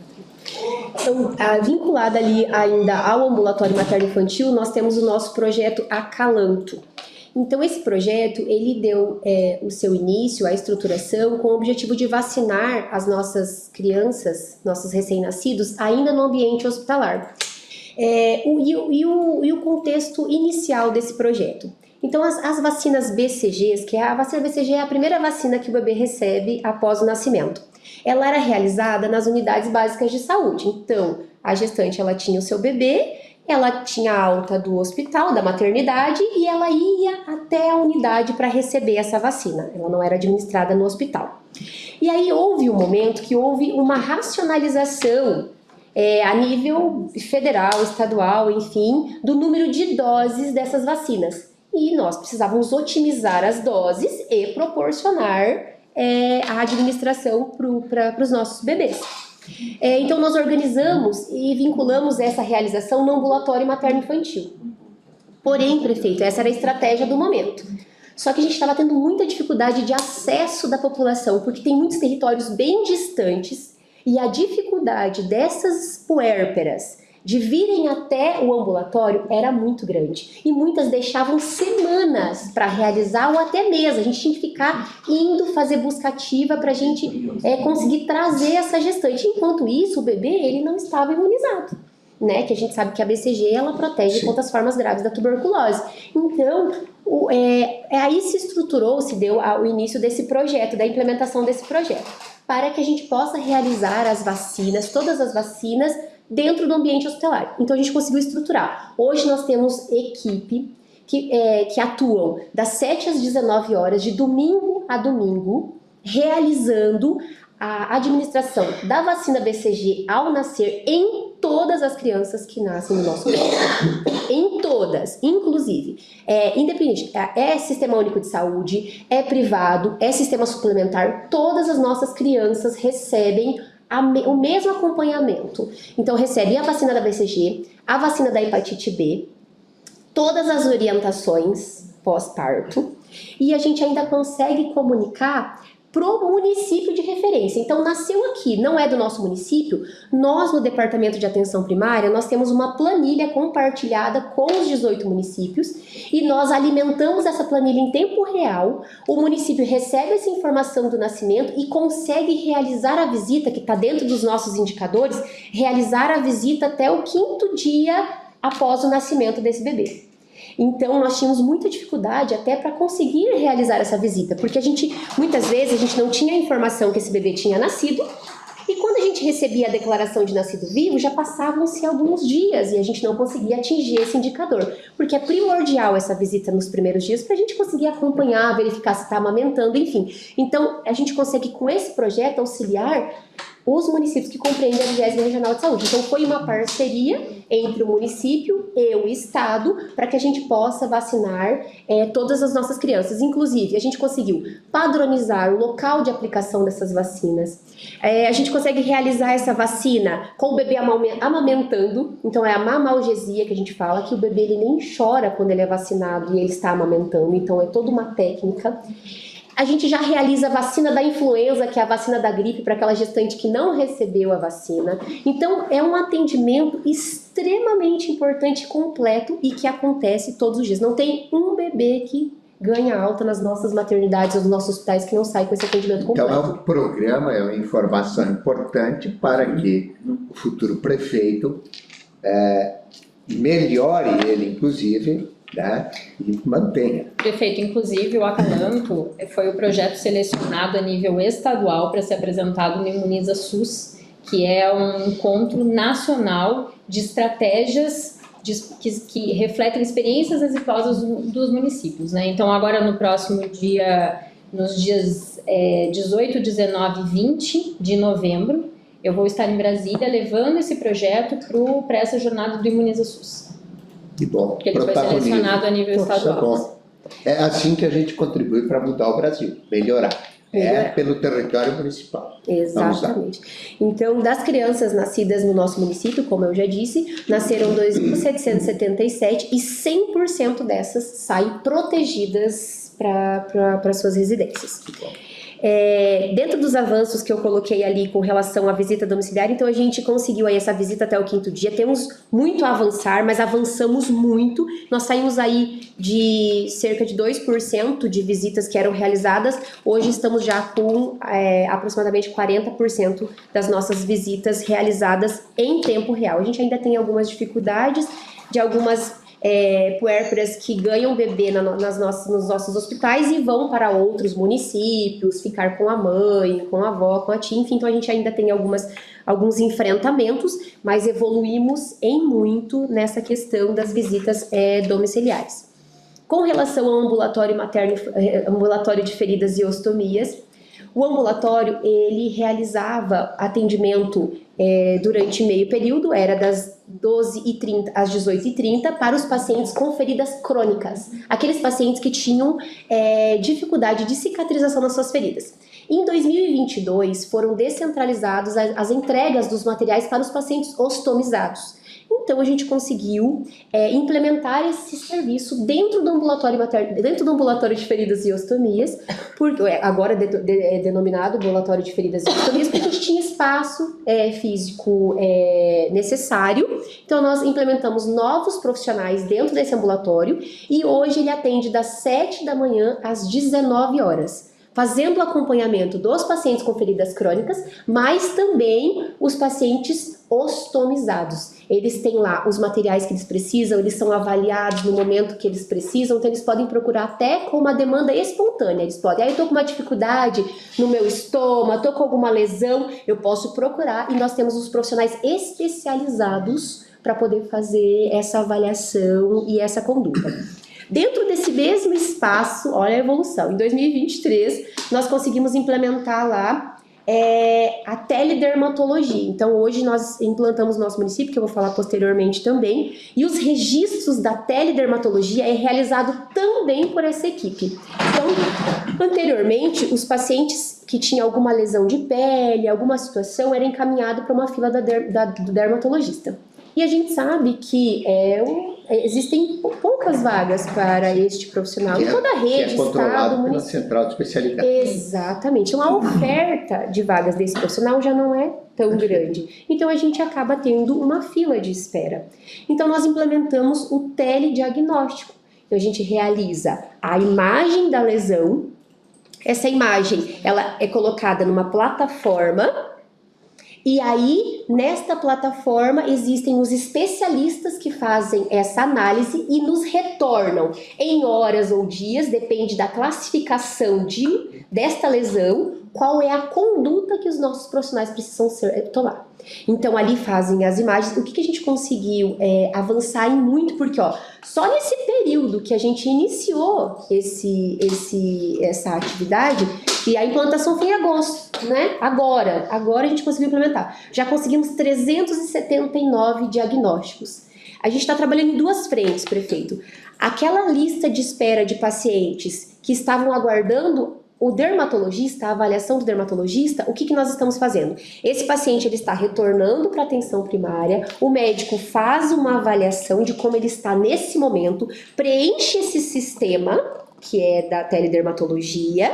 Então, vinculada ali ainda ao ambulatório materno-infantil, nós temos o nosso projeto Acalanto. Então, esse projeto, ele deu o seu início, a estruturação, com o objetivo de vacinar as nossas crianças, nossos recém-nascidos, ainda no ambiente hospitalar. E o contexto inicial desse projeto. Então, as vacinas BCGs, que a vacina BCG é a primeira vacina que o bebê recebe após o nascimento. Ela era realizada nas unidades básicas de saúde. Então, a gestante, ela tinha o seu bebê, ela tinha alta do hospital, da maternidade, e ela ia até a unidade para receber essa vacina. Ela não era administrada no hospital. E aí houve um momento que houve uma racionalização a nível federal, estadual, enfim, do número de doses dessas vacinas. E nós precisávamos otimizar as doses e proporcionar a administração para os nossos bebês. Então, nós organizamos e vinculamos essa realização no ambulatório materno-infantil. Porém, prefeito, essa era a estratégia do momento. Só que a gente estava tendo muita dificuldade de acesso da população, porque tem muitos territórios bem distantes e a dificuldade dessas puérperas de virem até o ambulatório era muito grande. E muitas deixavam semanas para realizar ou até meses. A gente tinha que ficar indo fazer busca ativa para a gente conseguir trazer essa gestante. Enquanto isso, o bebê ele não estava imunizado. Né? Que a gente sabe que a BCG ela protege contra as formas graves da tuberculose. Então, aí se estruturou, se deu o início desse projeto, da implementação desse projeto, para que a gente possa realizar as vacinas, todas as vacinas, dentro do ambiente hospitalar. Então a gente conseguiu estruturar. Hoje nós temos equipe que atuam das 7 às 19 horas, de domingo a domingo, realizando a administração da vacina BCG ao nascer em todas as crianças que nascem no nosso país. Em todas, inclusive. Independente, é Sistema Único de Saúde, é privado, é sistema suplementar, todas as nossas crianças recebem o mesmo acompanhamento. Então, recebe a vacina da BCG, a vacina da hepatite B, todas as orientações pós-parto, e a gente ainda consegue comunicar pro município de referência. Então, nasceu aqui, não é do nosso município, nós no Departamento de Atenção Primária, nós temos uma planilha compartilhada com os 18 municípios e nós alimentamos essa planilha em tempo real, o município recebe essa informação do nascimento e consegue realizar a visita, que está dentro dos nossos indicadores, realizar a visita até o 5º dia após o nascimento desse bebê. Então, nós tínhamos muita dificuldade até para conseguir realizar essa visita, porque muitas vezes, a gente não tinha a informação que esse bebê tinha nascido, e quando a gente recebia a declaração de nascido vivo, já passavam-se alguns dias e a gente não conseguia atingir esse indicador, porque é primordial essa visita nos primeiros dias para a gente conseguir acompanhar, verificar se está amamentando, enfim. Então, a gente consegue, com esse projeto, auxiliar os municípios que compreendem a 20ª Regional de Saúde. Então, foi uma parceria entre o município e o estado para que a gente possa vacinar todas as nossas crianças. Inclusive, a gente conseguiu padronizar o local de aplicação dessas vacinas. A gente consegue realizar essa vacina com o bebê amamentando. Então, é a mamalgesia que a gente fala, que o bebê ele nem chora quando ele é vacinado e ele está amamentando. Então, é toda uma técnica. A gente já realiza a vacina da influenza, que é a vacina da gripe, para aquela gestante que não recebeu a vacina. Então, é um atendimento extremamente importante e completo e que acontece todos os dias. Não tem um bebê que ganha alta nas nossas maternidades ou nos nossos hospitais que não sai com esse atendimento completo. Então, é um programa, é uma informação importante para que o futuro prefeito melhore ele, inclusive, né, e mantenha. Prefeito, inclusive o Acalanto foi o projeto selecionado a nível estadual para ser apresentado no Imuniza SUS, que é um encontro nacional de estratégias que refletem experiências exitosas dos municípios, né? Então agora no próximo dia nos dias 18, 19 e 20 de novembro. Eu vou estar em Brasília levando esse projeto para essa jornada do Imuniza SUS. Que bom. Que ele foi Protagonismo. selecionado a nível Isso é estadual. bom. É assim que a gente contribui para mudar o Brasil, melhorar. Pelo território municipal. Exatamente. Então, das crianças nascidas no nosso município, como eu já disse, nasceram 2.777 e 100% dessas saem protegidas para suas residências. Dentro dos avanços que eu coloquei ali com relação à visita domiciliar, então a gente conseguiu aí essa visita até o 5º dia, temos muito a avançar, mas avançamos muito, nós saímos aí de cerca de 2% de visitas que eram realizadas, hoje estamos já com aproximadamente 40% das nossas visitas realizadas em tempo real. A gente ainda tem algumas dificuldades de algumas puérperas que ganham bebê nos nossos hospitais e vão para outros municípios, ficar com a mãe, com a avó, com a tia, enfim, então a gente ainda tem alguns enfrentamentos, mas evoluímos em muito nessa questão das visitas domiciliares. Com relação ao ambulatório materno, ambulatório de feridas e ostomias, o ambulatório, ele realizava atendimento durante meio período, era das 12h30 às 18h30, para os pacientes com feridas crônicas, aqueles pacientes que tinham dificuldade de cicatrização nas suas feridas. Em 2022, foram descentralizadas as entregas dos materiais para os pacientes ostomizados. Então, a gente conseguiu implementar esse serviço dentro do ambulatório materno, dentro do ambulatório de feridas e ostomias, agora denominado ambulatório de feridas e ostomias, porque a gente tinha espaço físico necessário. Então, nós implementamos novos profissionais dentro desse ambulatório e hoje ele atende das 7 da manhã às 19 horas. Fazendo o acompanhamento dos pacientes com feridas crônicas, mas também os pacientes ostomizados. Eles têm lá os materiais que eles precisam, eles são avaliados no momento que eles precisam, então eles podem procurar até com uma demanda espontânea. Eles podem, eu tô com uma dificuldade no meu estômago, tô com alguma lesão, eu posso procurar, e nós temos os profissionais especializados para poder fazer essa avaliação e essa conduta. Dentro desse mesmo espaço, olha a evolução, em 2023 nós conseguimos implementar lá a teledermatologia. Então hoje nós implantamos no nosso município, que eu vou falar posteriormente também, e os registros da teledermatologia é realizado também por essa equipe. Então, anteriormente, os pacientes que tinham alguma lesão de pele, alguma situação, era encaminhado para uma fila do dermatologista. E a gente sabe que existem poucas vagas para este profissional em toda a rede, estado, município. Pela central de especialidade. Exatamente. Então, a oferta de vagas desse profissional já não é tão grande. Então, a gente acaba tendo uma fila de espera. Então, nós implementamos o telediagnóstico. Então, a gente realiza a imagem da lesão. Essa imagem, ela é colocada numa plataforma. E aí, nesta plataforma, existem os especialistas que fazem essa análise e nos retornam em horas ou dias, depende da classificação desta lesão, qual é a conduta que os nossos profissionais precisam tomar. Então, ali fazem as imagens. O que a gente conseguiu avançar em muito, porque só nesse período que a gente iniciou essa atividade, e a implantação foi em agosto, né? Agora a gente conseguiu implementar. Já conseguimos 379 diagnósticos. A gente está trabalhando em duas frentes, prefeito. Aquela lista de espera de pacientes que estavam aguardando o dermatologista, a avaliação do dermatologista, o que nós estamos fazendo? Esse paciente ele está retornando para a atenção primária, o médico faz uma avaliação de como ele está nesse momento, preenche esse sistema, que é da teledermatologia,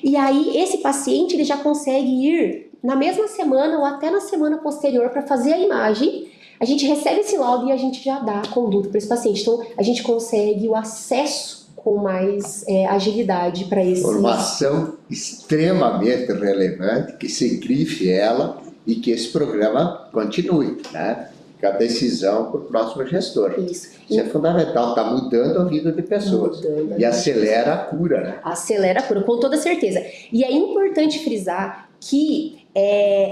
e aí esse paciente ele já consegue ir na mesma semana ou até na semana posterior para fazer a imagem. A gente recebe esse laudo e a gente já dá a conduta para esse paciente. Então, a gente consegue o acesso com mais agilidade para esse... Informação extremamente relevante, que se grife ela e que esse programa continue, né? Fica a decisão para o próximo gestor. Isso é fundamental, está mudando a vida de pessoas. E acelera a cura, né? Acelera a cura, com toda certeza. E é importante frisar que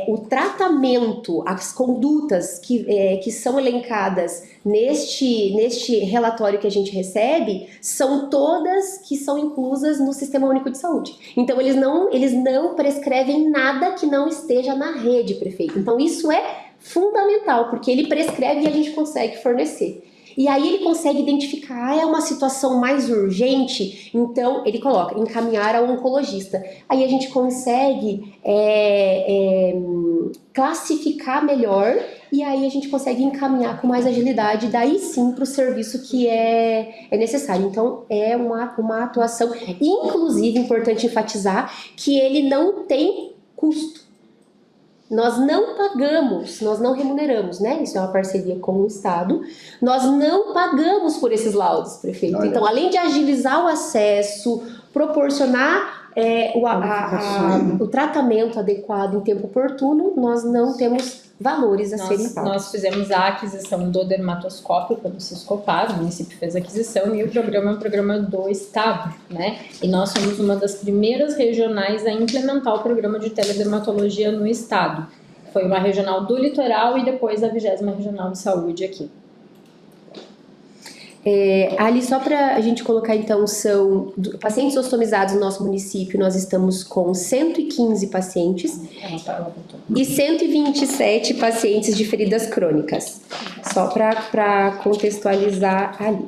o tratamento, as condutas que são elencadas neste relatório que a gente recebe, são todas que são inclusas no Sistema Único de Saúde. Então, eles não prescrevem nada que não esteja na rede, prefeito. Então, isso é fundamental, porque ele prescreve e a gente consegue fornecer. E aí ele consegue identificar, é uma situação mais urgente, então ele coloca, encaminhar ao oncologista. Aí a gente consegue classificar melhor e aí a gente consegue encaminhar com mais agilidade, daí sim para o serviço que é necessário. Então é uma atuação, inclusive importante enfatizar, que ele não tem custo. Nós não pagamos, nós não remuneramos, né? Isso é uma parceria com o Estado. Nós não pagamos por esses laudos, prefeito. Olha. Então, além de agilizar o acesso, proporcionar o tratamento adequado em tempo oportuno, nós não temos valores a serem pagos. Nós fizemos a aquisição do dermatoscópio pelo Siscopaz, o município fez a aquisição e o programa é um programa do Estado, né? E nós somos uma das primeiras regionais a implementar o programa de teledermatologia no Estado. Foi uma regional do litoral e depois a 20ª regional de saúde aqui. Ali, só para a gente colocar, então, são pacientes ostomizados no nosso município, nós estamos com 115 pacientes e 127 pacientes de feridas crônicas, só para contextualizar ali.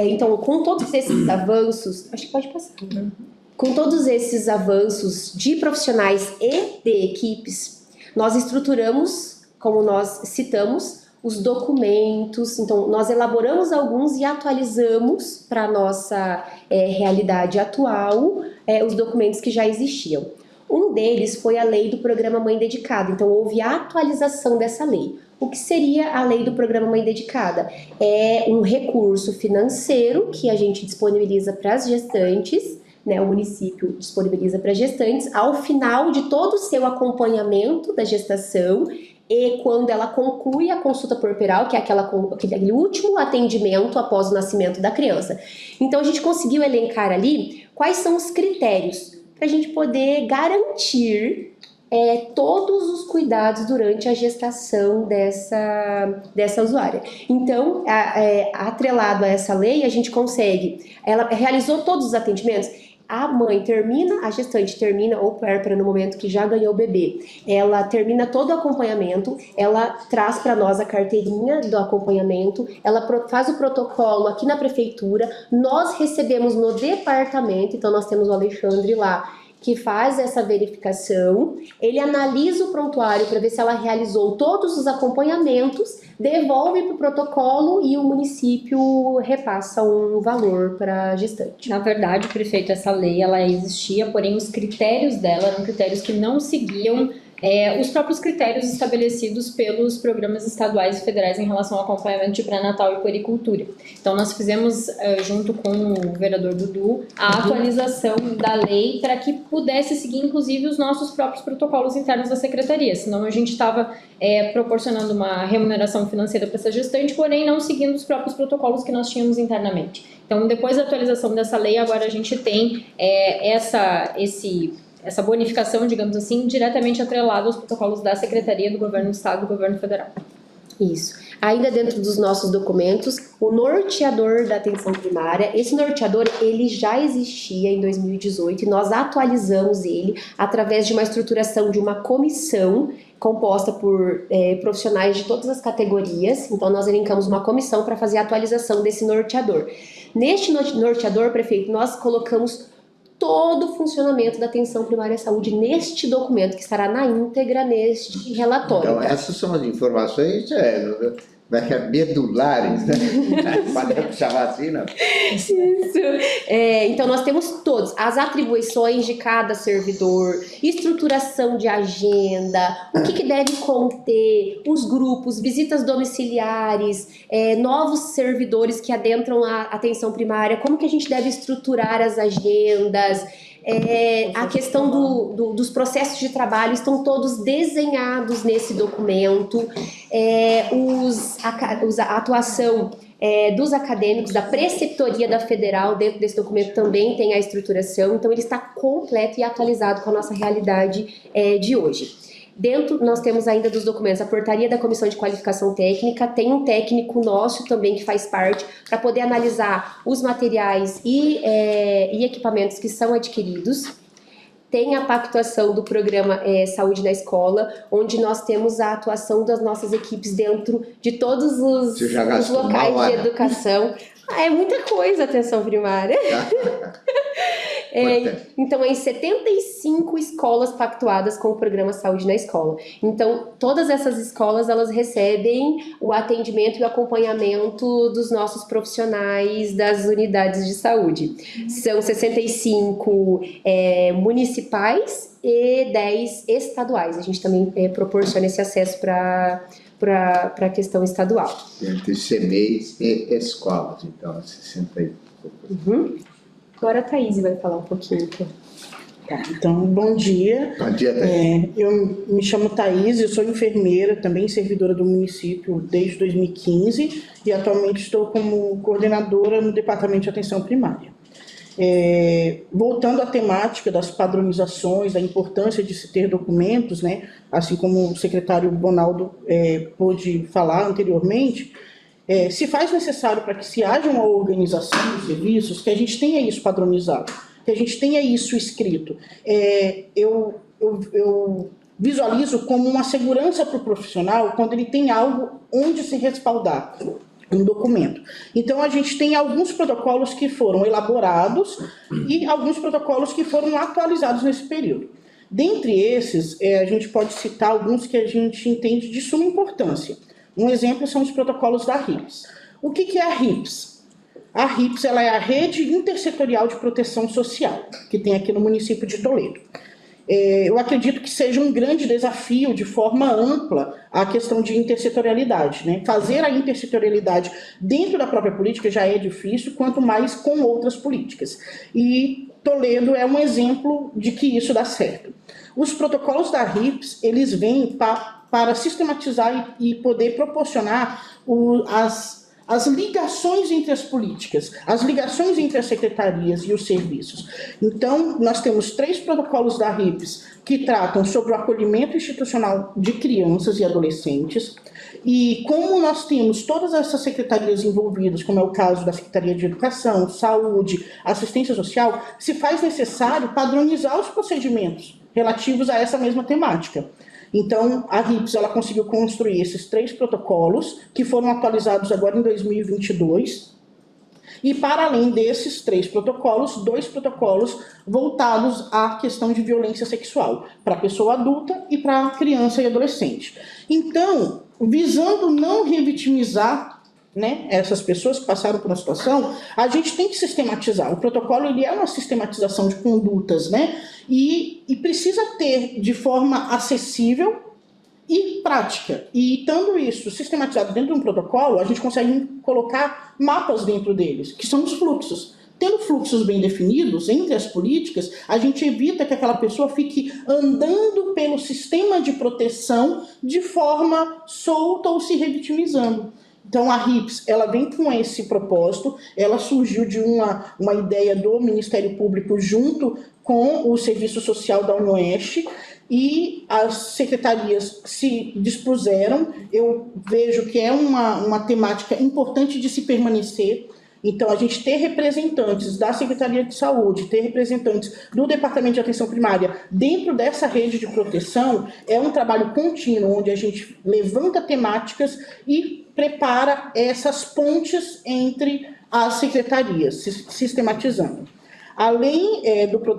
Então, com todos esses avanços, acho que pode passar, né? Com todos esses avanços de profissionais e de equipes, nós estruturamos, como nós citamos, os documentos, então nós elaboramos alguns e atualizamos para a nossa realidade atual os documentos que já existiam. Um deles foi a lei do Programa Mãe Dedicada, então houve a atualização dessa lei. O que seria a lei do Programa Mãe Dedicada? É um recurso financeiro que a gente disponibiliza para as gestantes, né, o município disponibiliza para gestantes, ao final de todo o seu acompanhamento da gestação e quando ela conclui a consulta puerperal, que é aquele último atendimento após o nascimento da criança. Então a gente conseguiu elencar ali quais são os critérios para a gente poder garantir todos os cuidados durante a gestação dessa usuária. Então, atrelado a essa lei, a gente consegue, ela realizou todos os atendimentos. A mãe termina, a gestante termina, ou puérpera no momento que já ganhou o bebê, ela termina todo o acompanhamento, ela traz para nós a carteirinha do acompanhamento, ela faz o protocolo aqui na prefeitura, nós recebemos no departamento, então nós temos o Alexandre lá, que faz essa verificação, ele analisa o prontuário para ver se ela realizou todos os acompanhamentos, devolve para o protocolo e o município repassa um valor para a gestante. Na verdade, prefeito, essa lei ela existia, porém os critérios dela eram critérios que não seguiam os próprios critérios estabelecidos pelos programas estaduais e federais em relação ao acompanhamento de pré-natal e puericultura. Então, nós fizemos, junto com o vereador Dudu, a atualização da lei para que pudesse seguir, inclusive, os nossos próprios protocolos internos da secretaria. Senão, a gente estava proporcionando uma remuneração financeira para essa gestante, porém, não seguindo os próprios protocolos que nós tínhamos internamente. Então, depois da atualização dessa lei, agora a gente tem essa bonificação, digamos assim, diretamente atrelada aos protocolos da Secretaria do Governo do Estado e do Governo Federal. Isso. Ainda dentro dos nossos documentos, o norteador da atenção primária, esse norteador, ele já existia em 2018 e nós atualizamos ele através de uma estruturação de uma comissão composta por profissionais de todas as categorias, então nós elencamos uma comissão para fazer a atualização desse norteador. Neste norteador, prefeito, nós colocamos todo o funcionamento da atenção primária à saúde neste documento, que estará na íntegra neste relatório. Então, essas são as informações medulares, né? Podemos chamar assim, não? Isso. Então, nós temos todos as atribuições de cada servidor, estruturação de agenda, o que deve conter, os grupos, visitas domiciliares, novos servidores que adentram a atenção primária, como que a gente deve estruturar as agendas, a questão dos processos de trabalho estão todos desenhados nesse documento, a atuação dos acadêmicos, da preceptoria da federal. Dentro desse documento também tem a estruturação, então ele está completo e atualizado com a nossa realidade de hoje. Dentro, nós temos ainda dos documentos a portaria da Comissão de Qualificação Técnica, tem um técnico nosso também que faz parte, para poder analisar os materiais e equipamentos que são adquiridos. Tem a pactuação do programa Saúde na Escola, onde nós temos a atuação das nossas equipes dentro de todos os locais de educação. É muita coisa, atenção primária. Então, em 75 escolas pactuadas com o programa Saúde na Escola. Então, todas essas escolas, elas recebem o atendimento e o acompanhamento dos nossos profissionais das unidades de saúde. São 65 municipais e 10 estaduais. A gente também proporciona esse acesso para a questão estadual. Entre CMEs e escolas, então, 60 Agora a Thaís vai falar um pouquinho. Tá, então, bom dia. Bom dia, Thaís. Eu me chamo Thaís, eu sou enfermeira, também servidora do município desde 2015 e atualmente estou como coordenadora no Departamento de Atenção Primária. Voltando à temática das padronizações, da importância de se ter documentos, né, assim como o secretário Bonaldo pôde falar anteriormente, se faz necessário para que se haja uma organização dos serviços, que a gente tenha isso padronizado, que a gente tenha isso escrito. Eu visualizo como uma segurança para o profissional quando ele tem algo onde se respaldar, um documento. Então, a gente tem alguns protocolos que foram elaborados e alguns protocolos que foram atualizados nesse período. Dentre esses, a gente pode citar alguns que a gente entende de suma importância. Um exemplo são os protocolos da RIPS. O que é a RIPS? A RIPS ela é a Rede Intersetorial de Proteção Social, que tem aqui no município de Toledo. Eu acredito que seja um grande desafio, de forma ampla, a questão de intersetorialidade, né? Fazer a intersetorialidade dentro da própria política já é difícil, quanto mais com outras políticas. E Toledo é um exemplo de que isso dá certo. Os protocolos da RIPS, eles vêm para sistematizar e poder proporcionar as ligações entre as políticas, as ligações entre as secretarias e os serviços. Então, nós temos 3 protocolos da RIPS que tratam sobre o acolhimento institucional de crianças e adolescentes, e como nós temos todas essas secretarias envolvidas, como é o caso da Secretaria de Educação, Saúde, Assistência Social, se faz necessário padronizar os procedimentos relativos a essa mesma temática. Então, a RIPS ela conseguiu construir esses 3 protocolos, que foram atualizados agora em 2022, e para além desses 3 protocolos, 2 protocolos voltados à questão de violência sexual, para a pessoa adulta e para a criança e adolescente. Então, visando não revitimizar, né, essas pessoas que passaram por uma situação, a gente tem que sistematizar. O protocolo ele é uma sistematização de condutas, né, e precisa ter de forma acessível e prática. E estando isso sistematizado dentro de um protocolo, a gente consegue colocar mapas dentro deles, que são os fluxos. Tendo fluxos bem definidos entre as políticas, a gente evita que aquela pessoa fique andando pelo sistema de proteção de forma solta ou se revitimizando. Então, a RIPS, ela vem com esse propósito, ela surgiu de uma ideia do Ministério Público junto com o Serviço Social da UniOeste, e as secretarias se dispuseram. Eu vejo que é uma temática importante de se permanecer. Então, a gente ter representantes da Secretaria de Saúde, ter representantes do Departamento de Atenção Primária dentro dessa rede de proteção é um trabalho contínuo, onde a gente levanta temáticas e prepara essas pontes entre as secretarias, sistematizando. Além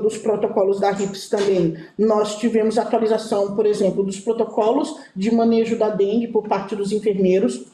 dos protocolos da RIPS também, nós tivemos atualização, por exemplo, dos protocolos de manejo da dengue por parte dos enfermeiros.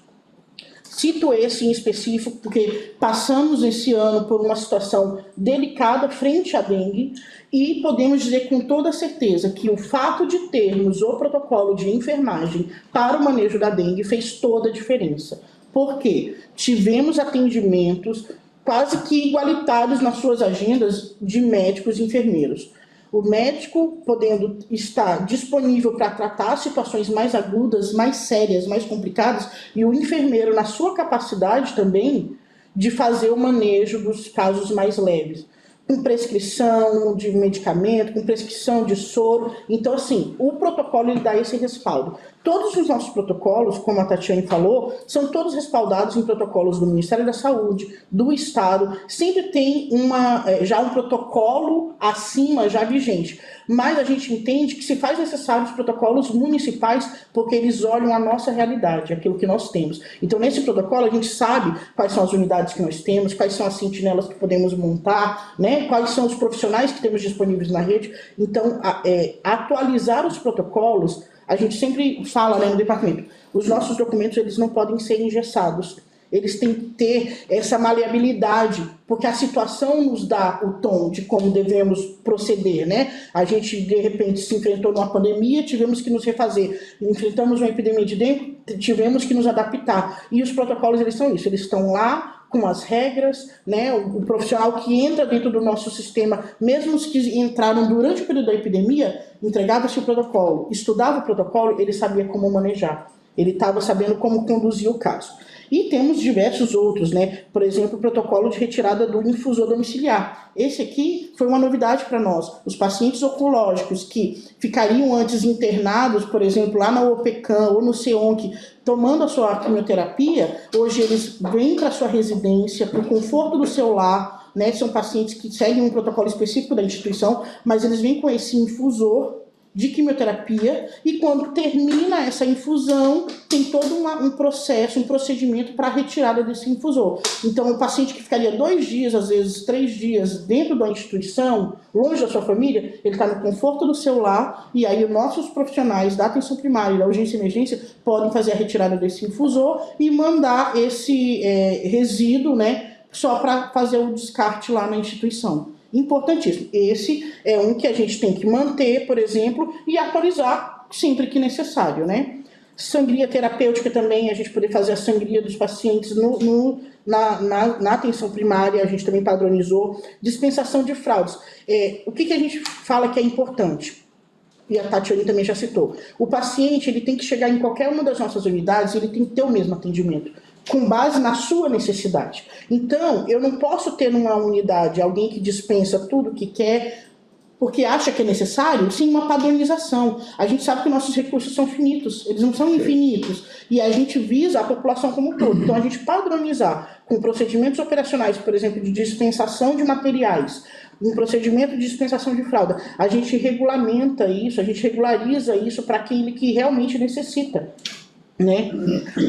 Cito esse em específico porque passamos esse ano por uma situação delicada frente à dengue e podemos dizer com toda certeza que o fato de termos o protocolo de enfermagem para o manejo da dengue fez toda a diferença. Por quê? Tivemos atendimentos quase que igualitários nas suas agendas de médicos e enfermeiros. O médico podendo estar disponível para tratar situações mais agudas, mais sérias, mais complicadas, e o enfermeiro na sua capacidade também de fazer o manejo dos casos mais leves, com prescrição de medicamento, com prescrição de soro. Então, assim, o protocolo ele dá esse respaldo. Todos os nossos protocolos, como a Tatiane falou, são todos respaldados em protocolos do Ministério da Saúde, do Estado. Sempre tem já um protocolo acima, já vigente. Mas a gente entende que se faz necessário os protocolos municipais, porque eles olham a nossa realidade, aquilo que nós temos. Então, nesse protocolo, a gente sabe quais são as unidades que nós temos, quais são as sentinelas que podemos montar, né? Quais são os profissionais que temos disponíveis na rede. Então, atualizar os protocolos, a gente sempre fala, né, no departamento, os nossos documentos eles não podem ser engessados. Eles têm que ter essa maleabilidade, porque a situação nos dá o tom de como devemos proceder, né? A gente, de repente, se enfrentou numa pandemia, tivemos que nos refazer. Enfrentamos uma epidemia de dengue, tivemos que nos adaptar. E os protocolos, eles são isso, eles estão lá com as regras, né? O profissional que entra dentro do nosso sistema, mesmo os que entraram durante o período da epidemia, entregava-se o protocolo, estudava o protocolo, ele sabia como manejar. Ele estava sabendo como conduzir o caso. E temos diversos outros, né? Por exemplo, o protocolo de retirada do infusor domiciliar. Esse aqui foi uma novidade para nós. Os pacientes oncológicos que ficariam antes internados, por exemplo, lá na OPECAM ou no CEONC, tomando a sua quimioterapia, hoje eles vêm para a sua residência, para o conforto do seu lar, né? São pacientes que seguem um protocolo específico da instituição, mas eles vêm com esse infusor de quimioterapia, e quando termina essa infusão, tem todo um processo, um procedimento para a retirada desse infusor. Então, o paciente que ficaria 2 dias, às vezes 3 dias, dentro da instituição, longe da sua família, ele está no conforto do seu lar, e aí os nossos profissionais da atenção primária e da urgência e emergência podem fazer a retirada desse infusor e mandar esse resíduo, né, só para fazer o descarte lá na instituição. Importantíssimo. Esse é um que a gente tem que manter, por exemplo, e atualizar sempre que necessário, né? Sangria terapêutica também, a gente poder fazer a sangria dos pacientes na atenção primária, a gente também padronizou. Dispensação de fraldas. O que a gente fala que é importante? E a Tatiane também já citou. O paciente ele tem que chegar em qualquer uma das nossas unidades, ele tem que ter o mesmo atendimento, com base na sua necessidade. Então, eu não posso ter numa unidade alguém que dispensa tudo que quer, porque acha que é necessário, sim, uma padronização. A gente sabe que nossos recursos são finitos, eles não são infinitos, e a gente visa a população como um todo. Então, a gente padronizar com procedimentos operacionais, por exemplo, de dispensação de materiais, um procedimento de dispensação de fralda, a gente regulamenta isso, a gente regulariza isso para aquele que realmente necessita, né?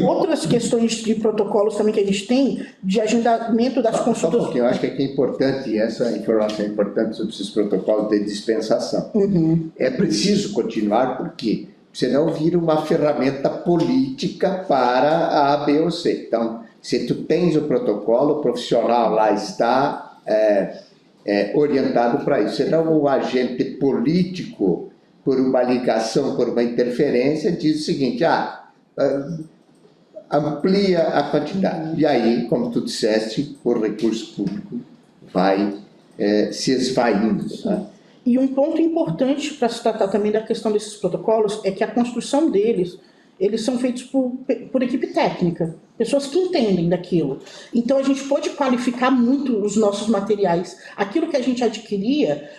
Outras questões de protocolos também que a gente tem, de agendamento das consultas. Só um eu acho que aqui é importante, essa informação é importante sobre esses protocolos de dispensação. É preciso continuar, porque senão vira uma ferramenta política para a A, B ou C. Então, se tu tens o protocolo, o profissional lá está orientado para isso. Senão o agente político, por uma ligação, por uma interferência, diz o seguinte, amplia a quantidade. E aí, como tu disseste, o recurso público vai se esvaindo. Né? E um ponto importante para se tratar também da questão desses protocolos é que a construção deles, eles são feitos por equipe técnica, pessoas que entendem daquilo. Então a gente pode qualificar muito os nossos materiais. Aquilo que a gente adquiria,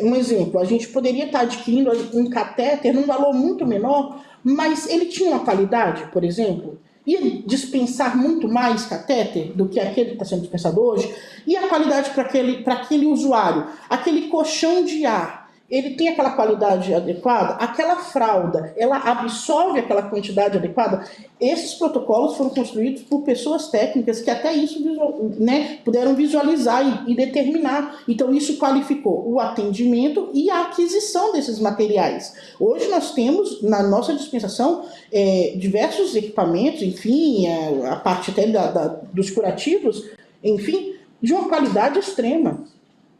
um exemplo, a gente poderia estar adquirindo um catéter num valor muito menor, mas ele tinha uma qualidade, por exemplo, ia dispensar muito mais catéter do que aquele que está sendo dispensado hoje, e a qualidade para aquele usuário, aquele colchão de ar, ele tem aquela qualidade adequada, aquela fralda, ela absorve aquela quantidade adequada. Esses protocolos foram construídos por pessoas técnicas que até isso, né, puderam visualizar e determinar. Então isso qualificou o atendimento e a aquisição desses materiais. Hoje nós temos na nossa dispensação diversos equipamentos, enfim, a parte até dos curativos, enfim, de uma qualidade extrema.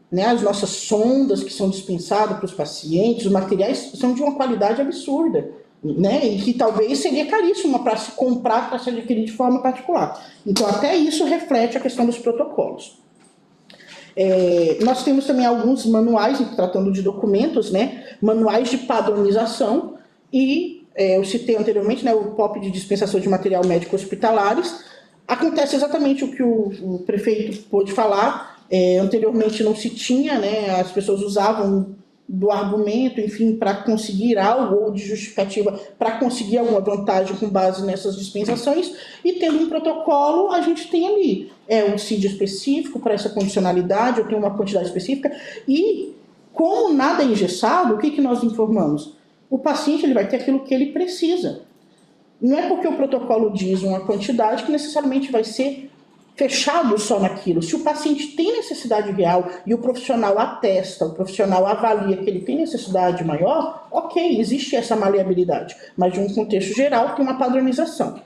Né, as nossas sondas que são dispensadas para os pacientes, os materiais são de uma qualidade absurda, né, e que talvez seria caríssima para se comprar, para se adquirir de forma particular. Então até isso reflete a questão dos protocolos. Nós temos também alguns manuais, tratando de documentos, né? Manuais de padronização e eu citei anteriormente, né, o POP de dispensação de material médico hospitalares. Acontece exatamente o que o prefeito pôde falar. Anteriormente não se tinha, né, as pessoas usavam do argumento, enfim, para conseguir algo ou de justificativa para conseguir alguma vantagem com base nessas dispensações, e tendo um protocolo, a gente tem ali um CID específico para essa condicionalidade, eu tenho uma quantidade específica, e como nada é engessado, o que nós informamos? O paciente ele vai ter aquilo que ele precisa. Não é porque o protocolo diz uma quantidade que necessariamente vai ser fechado só naquilo. Se o paciente tem necessidade real e o profissional atesta, o profissional avalia que ele tem necessidade maior, ok, existe essa maleabilidade, mas de um contexto geral tem uma padronização.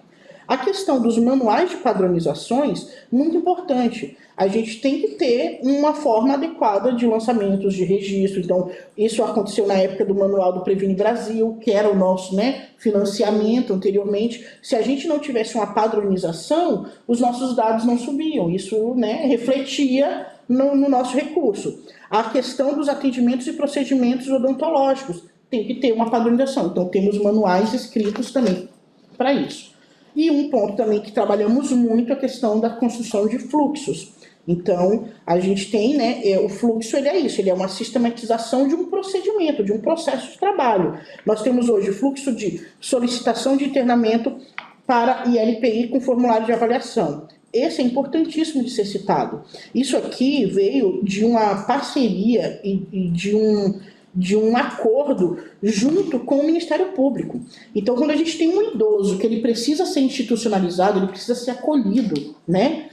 A questão dos manuais de padronizações, muito importante. A gente tem que ter uma forma adequada de lançamentos de registro. Então, isso aconteceu na época do Manual do Previne Brasil, que era o nosso, né, financiamento anteriormente. Se a gente não tivesse uma padronização, os nossos dados não subiam. Isso, né, refletia no nosso recurso. A questão dos atendimentos e procedimentos odontológicos tem que ter uma padronização. Então, temos manuais escritos também para isso. E um ponto também que trabalhamos muito é a questão da construção de fluxos. Então, a gente tem, né, o fluxo, ele é isso, ele é uma sistematização de um procedimento, de um processo de trabalho. Nós temos hoje o fluxo de solicitação de internamento para ILPI com formulário de avaliação. Esse é importantíssimo de ser citado. Isso aqui veio de uma parceria e de um acordo junto com o Ministério Público. Então, quando a gente tem um idoso que ele precisa ser institucionalizado, ele precisa ser acolhido, né?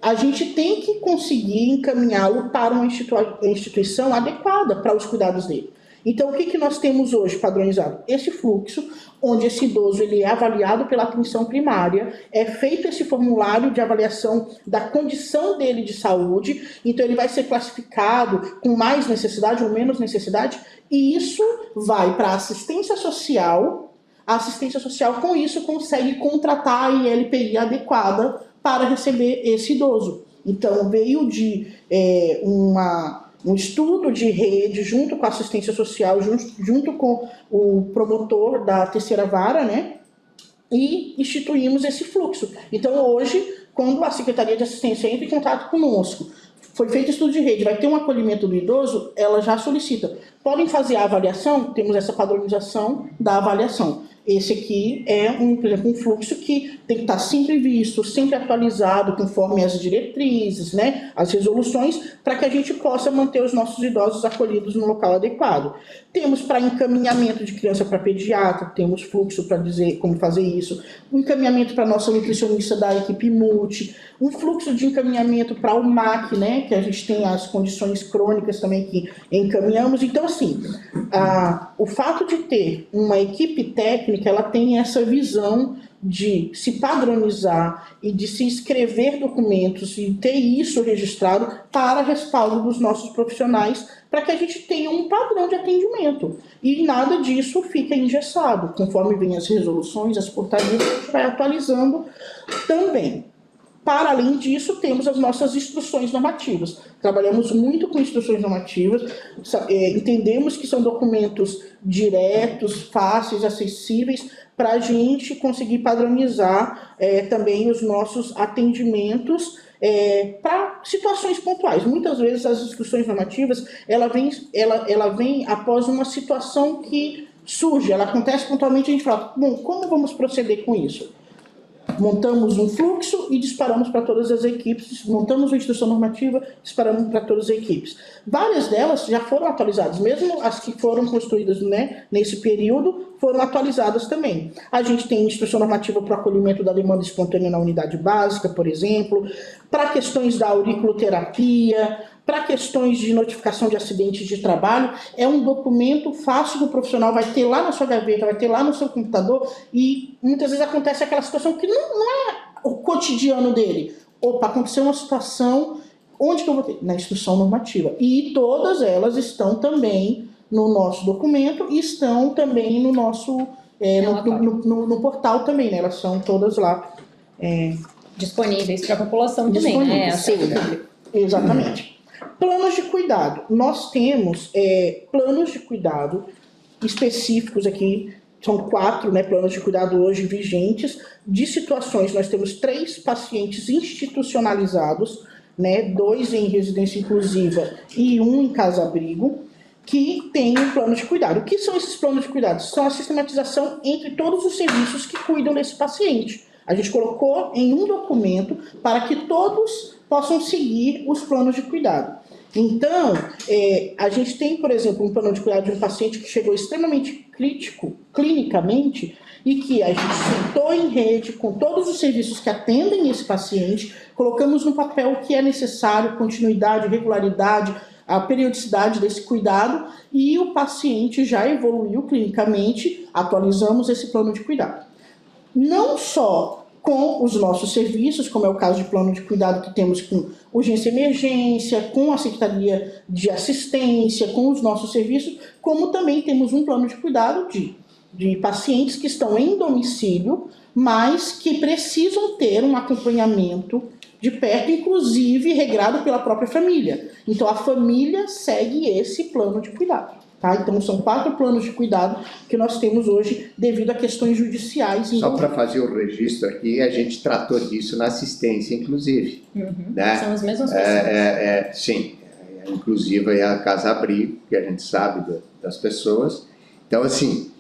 A gente tem que conseguir encaminhá-lo para uma instituição adequada para os cuidados dele. Então, o que nós temos hoje padronizado? Esse fluxo, onde esse idoso ele é avaliado pela atenção primária, é feito esse formulário de avaliação da condição dele de saúde, então ele vai ser classificado com mais necessidade ou menos necessidade, e isso vai para a assistência social com isso consegue contratar a ILPI adequada para receber esse idoso. Então, veio de um estudo de rede junto com a assistência social, junto com o promotor da terceira vara, né? E instituímos esse fluxo. Então, hoje, quando a Secretaria de Assistência entra em contato conosco, foi feito estudo de rede, vai ter um acolhimento do idoso, ela já solicita. Podem fazer a avaliação? Temos essa padronização da avaliação. Esse aqui é, por exemplo, um fluxo que tem que estar sempre visto, sempre atualizado, conforme as diretrizes, né, as resoluções, para que a gente possa manter os nossos idosos acolhidos no local adequado. Temos para encaminhamento de criança para pediatra, temos fluxo para dizer como fazer isso, um encaminhamento para a nossa nutricionista da equipe multi, um fluxo de encaminhamento para o MAC, né, que a gente tem as condições crônicas também que encaminhamos. Então, assim, o fato de ter uma equipe técnica, ela tem essa visão de se padronizar e de se escrever documentos e ter isso registrado para respaldo dos nossos profissionais, para que a gente tenha um padrão de atendimento. E nada disso fica engessado. Conforme vem as resoluções, as portarias, a gente vai atualizando também. Para além disso, temos as nossas instruções normativas. Trabalhamos muito com instruções normativas, entendemos que são documentos diretos, fáceis, acessíveis, para a gente conseguir padronizar também os nossos atendimentos para situações pontuais. Muitas vezes as instruções normativas ela vem após uma situação que surge, ela acontece pontualmente, a gente fala, bom, como vamos proceder com isso? Montamos um fluxo e disparamos para todas as equipes, montamos uma instrução normativa, disparamos para todas as equipes. Várias delas já foram atualizadas, mesmo as que foram construídas, né, nesse período, foram atualizadas também. A gente tem instrução normativa para o acolhimento da demanda espontânea na unidade básica, por exemplo, para questões da auriculoterapia, para questões de notificação de acidentes de trabalho. É um documento fácil que o profissional vai ter lá na sua gaveta, vai ter lá no seu computador, e muitas vezes acontece aquela situação que não é o cotidiano dele. Opa, aconteceu uma situação, onde que eu vou ter? Na instrução normativa. E todas elas estão também no nosso documento e estão também no nosso no portal também, né? Elas são todas lá disponíveis para a população também, né? Sim, exatamente. Planos de cuidado. Nós temos planos de cuidado específicos aqui, são 4, né, planos de cuidado hoje vigentes, de situações. Nós temos 3 pacientes institucionalizados, né, 2 em residência inclusiva e 1 em casa-abrigo, que tem um plano de cuidado. O que são esses planos de cuidado? São a sistematização entre todos os serviços que cuidam desse paciente. A gente colocou em um documento para que todos possam seguir os planos de cuidado. Então, a gente tem, por exemplo, um plano de cuidado de um paciente que chegou extremamente crítico, clinicamente, e que a gente sentou em rede com todos os serviços que atendem esse paciente, colocamos no papel o que é necessário, continuidade, regularidade, a periodicidade desse cuidado, e o paciente já evoluiu clinicamente, atualizamos esse plano de cuidado. Não só com os nossos serviços, como é o caso de plano de cuidado que temos com urgência e emergência, com a Secretaria de Assistência, com os nossos serviços, como também temos um plano de cuidado de pacientes que estão em domicílio, mas que precisam ter um acompanhamento de perto, inclusive regrado pela própria família. Então, a família segue esse plano de cuidado. Tá? Então, são 4 planos de cuidado que nós temos hoje devido a questões judiciais. Só para fazer o registro aqui, a gente tratou disso na assistência, inclusive. Né? São as mesmas pessoas. Sim, inclusive a casa-abrigo, que a gente sabe das pessoas. Então, assim,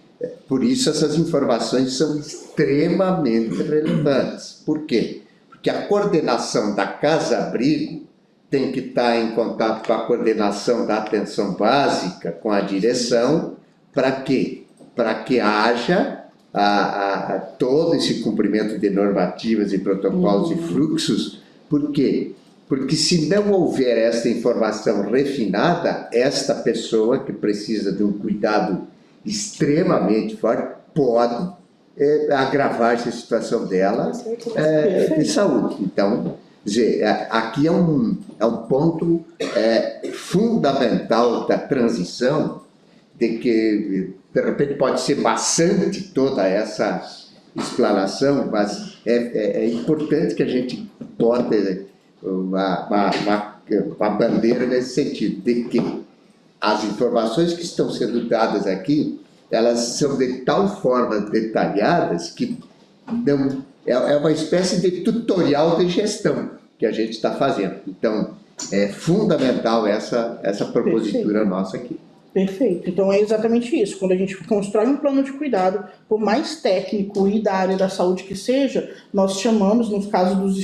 por isso essas informações são extremamente relevantes. Por quê? Porque a coordenação da casa-abrigo tem que estar em contato com a coordenação da atenção básica, com a direção, para quê? Para que haja todo esse cumprimento de normativas e protocolos e fluxos. Por quê? Porque se não houver essa informação refinada, esta pessoa que precisa de um cuidado extremamente forte pode agravar essa situação dela de saúde. Então, quer dizer, aqui é um ponto fundamental da transição, de que, de repente, pode ser maçante toda essa explanação, mas é importante que a gente bote uma bandeira nesse sentido, de que as informações que estão sendo dadas aqui, elas são de tal forma detalhadas que não... É uma espécie de tutorial de gestão que a gente está fazendo. Então, é fundamental essa propositura nossa aqui. Perfeito. Então, é exatamente isso. Quando a gente constrói um plano de cuidado, por mais técnico e da área da saúde que seja, nós chamamos, nos casos dos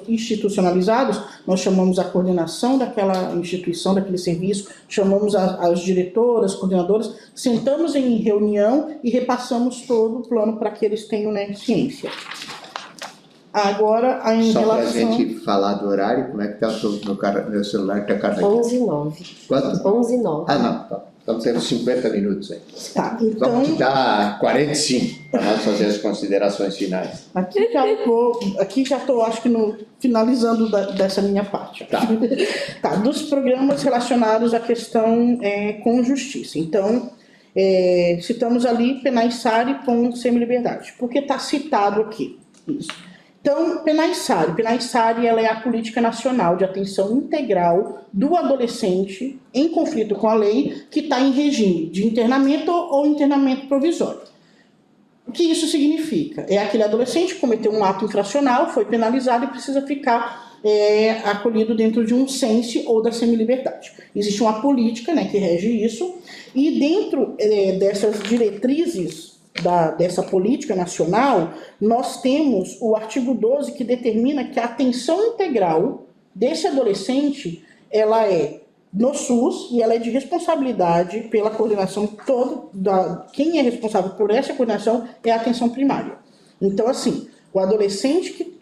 institucionalizados, nós chamamos a coordenação daquela instituição, daquele serviço, chamamos as diretoras, coordenadoras, sentamos em reunião e repassamos todo o plano para que eles tenham, né, ciência. Agora, em só relação... para a gente falar do horário, como é que está no meu celular? Está cada 11h09. Quanto? 11h09. Ah, não. Tá. Estamos tendo 50 minutos aí. Tá, então... Vamos te dar 45 para nós fazer as considerações finais. Aqui já estou, acho que finalizando dessa minha parte. Tá. Tá, dos programas relacionados à questão com justiça. Então, citamos ali Penaissari com Semi-Liberdade, porque está citado aqui isso. Então, Penaissari ela é a política nacional de atenção integral do adolescente em conflito com a lei que está em regime de internamento ou internamento provisório. O que isso significa? É aquele adolescente que cometeu um ato infracional, foi penalizado e precisa ficar acolhido dentro de um SENSE ou da semi-liberdade. Existe uma política, né, que rege isso, e dentro dessas diretrizes dessa política nacional, nós temos o artigo 12 que determina que a atenção integral desse adolescente, ela é no SUS e ela é de responsabilidade pela coordenação toda, quem é responsável por essa coordenação é a atenção primária. Então, assim, o adolescente que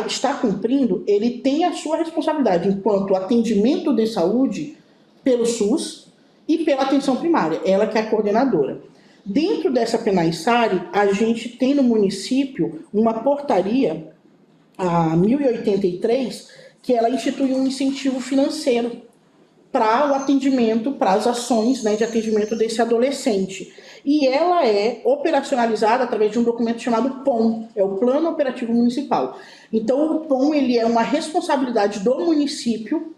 está cumprindo, ele tem a sua responsabilidade enquanto atendimento de saúde pelo SUS e pela atenção primária, ela que é a coordenadora. Dentro dessa Penaissari, a gente tem no município uma portaria, a 1083, que ela institui um incentivo financeiro para o atendimento, para as ações, né, de atendimento desse adolescente. E ela é operacionalizada através de um documento chamado POM, é o Plano Operativo Municipal. Então, o POM ele é uma responsabilidade do município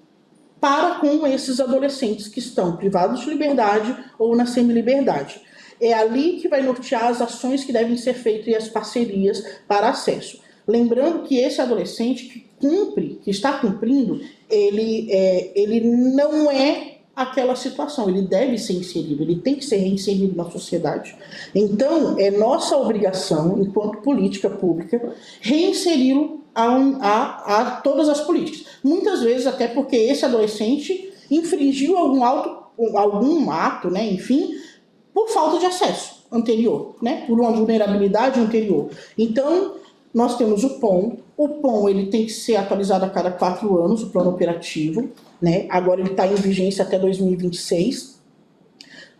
para com esses adolescentes que estão privados de liberdade ou na semi-liberdade. É ali que vai nortear as ações que devem ser feitas e as parcerias para acesso. Lembrando que esse adolescente que cumpre, que está cumprindo, ele não é aquela situação, ele deve ser inserido, ele tem que ser reinserido na sociedade. Então, é nossa obrigação, enquanto política pública, reinseri-lo a todas as políticas. Muitas vezes até porque esse adolescente infringiu algum ato, né, enfim, por falta de acesso anterior, né, por uma vulnerabilidade anterior. Então, nós temos o POM. O POM ele tem que ser atualizado a cada 4 anos, o plano operativo, né? Agora ele está em vigência até 2026.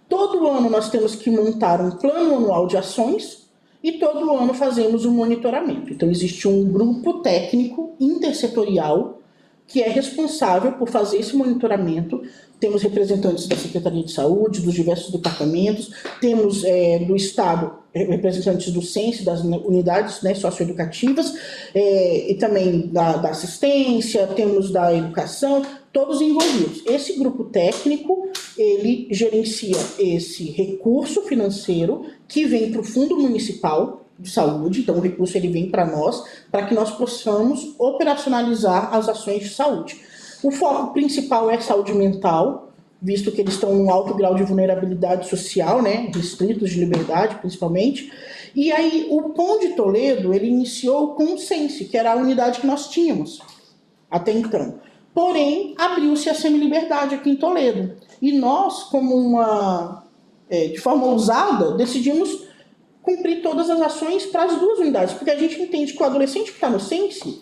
Todo ano nós temos que montar um plano anual de ações e todo ano fazemos um monitoramento. Então existe um grupo técnico intersetorial que é responsável por fazer esse monitoramento. Temos representantes da Secretaria de Saúde, dos diversos departamentos, temos do Estado representantes do SENSE, das unidades, né, socioeducativas, e também da assistência, temos da educação, todos envolvidos. Esse grupo técnico, ele gerencia esse recurso financeiro que vem para o Fundo Municipal de Saúde, então o recurso ele vem para nós, para que nós possamos operacionalizar as ações de saúde. O foco principal é saúde mental, visto que eles estão em um alto grau de vulnerabilidade social, né, restritos de liberdade principalmente. E aí o POM de Toledo, ele iniciou com o SENSE, que era a unidade que nós tínhamos até então. Porém, abriu-se a semi-liberdade aqui em Toledo. E nós, como de forma ousada, decidimos cumprir todas as ações para as 2 unidades, porque a gente entende que o adolescente que está no SENSE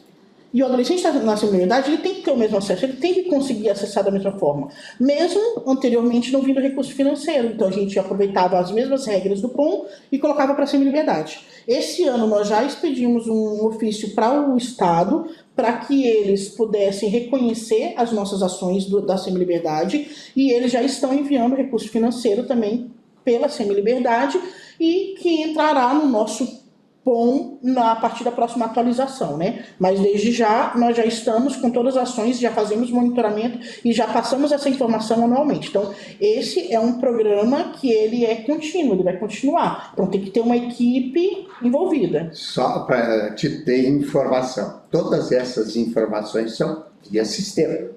e o adolescente que está na semi-liberdade, ele tem que ter o mesmo acesso, ele tem que conseguir acessar da mesma forma, mesmo anteriormente não vindo recurso financeiro. Então a gente aproveitava as mesmas regras do POM e colocava para a semi-liberdade. Esse ano nós já expedimos um ofício para o Estado para que eles pudessem reconhecer as nossas ações da semi-liberdade, e eles já estão enviando recurso financeiro também pela semi-liberdade e que entrará no nosso POM a partir da próxima atualização, né? Mas desde já nós já estamos com todas as ações, já fazemos monitoramento e já passamos essa informação anualmente. Então esse é um programa que ele é contínuo, ele vai continuar. Então tem que ter uma equipe envolvida. Só para te ter informação, todas essas informações são via sistema.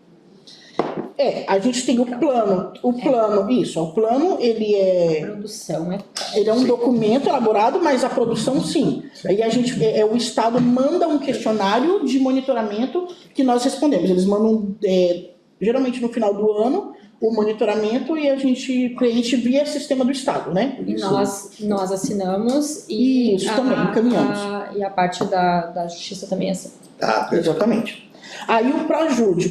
A gente tem o plano, o plano ele é... Produção, né? Ele é um documento elaborado, mas a produção sim. Aí o Estado manda um questionário de monitoramento que nós respondemos. Eles mandam, geralmente no final do ano, o monitoramento e a gente preenche via sistema do Estado, né? E nós assinamos e isso também, encaminhamos. E a parte da Justiça também é assim. Exatamente. Aí o Projude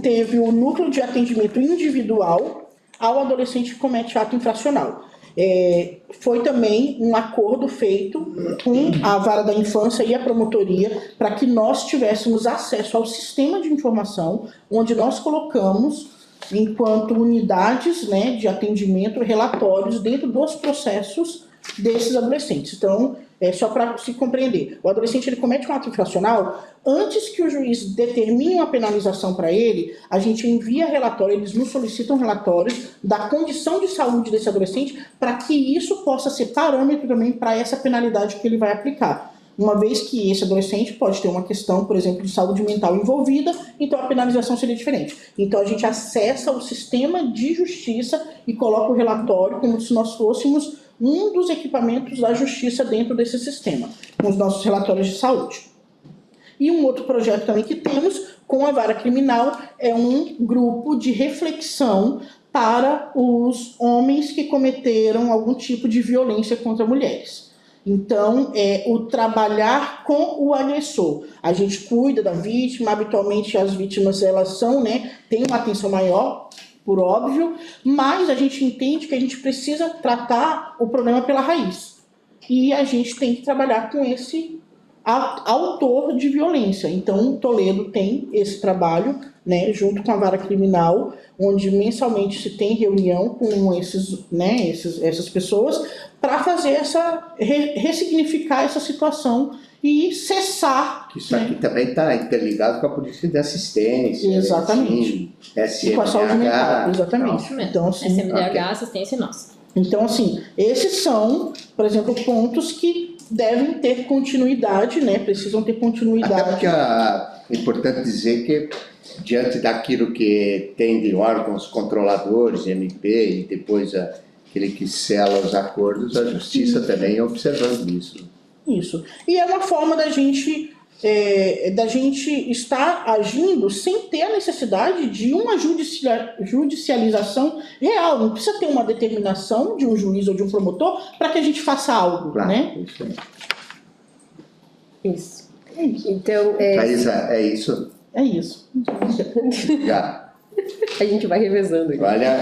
teve o núcleo de atendimento individual ao adolescente que comete ato infracional. Foi também um acordo feito com a Vara da Infância e a Promotoria para que nós tivéssemos acesso ao sistema de informação, onde nós colocamos, enquanto unidades, né, de atendimento, relatórios dentro dos processos desses adolescentes. Então, só para se compreender, o adolescente ele comete um ato infracional, antes que o juiz determine uma penalização para ele, a gente envia relatório, eles nos solicitam relatórios da condição de saúde desse adolescente, para que isso possa ser parâmetro também para essa penalidade que ele vai aplicar. Uma vez que esse adolescente pode ter uma questão, por exemplo, de saúde mental envolvida, então a penalização seria diferente. Então a gente acessa o sistema de justiça e coloca o relatório como se nós fôssemos um dos equipamentos da justiça dentro desse sistema, com os nossos relatórios de saúde. E um outro projeto também que temos com a Vara Criminal é um grupo de reflexão para os homens que cometeram algum tipo de violência contra mulheres. Então, o trabalhar com o agressor. A gente cuida da vítima, habitualmente as vítimas elas têm uma atenção maior, por óbvio, mas a gente entende que a gente precisa tratar o problema pela raiz. E a gente tem que trabalhar com esse autor de violência. Então, Toledo tem esse trabalho, né, junto com a Vara Criminal, onde mensalmente se tem reunião com essas pessoas para fazer ressignificar essa situação e cessar. Isso aqui também está interligado com a política de assistência. Exatamente. Assim, E com a saúde mental, SMDH. exatamente. Isso mesmo. Então, assim, SMDH, assistência nossa. então, assim, esses são, por exemplo, pontos que devem ter continuidade, né? Precisam ter Até continuidade. porque é importante dizer que, diante daquilo que tem de órgãos controladores, MP, e depois aquele que sela os acordos, a justiça também observando isso. Isso. E é uma forma da gente estar agindo sem ter a necessidade de uma judicialização real. Não precisa ter uma determinação de um juiz ou de um promotor para que a gente faça algo, Claro, né? isso aí. Isso. Então, Thaisa, é isso? É isso. Já. a gente vai revezando aqui. Olha,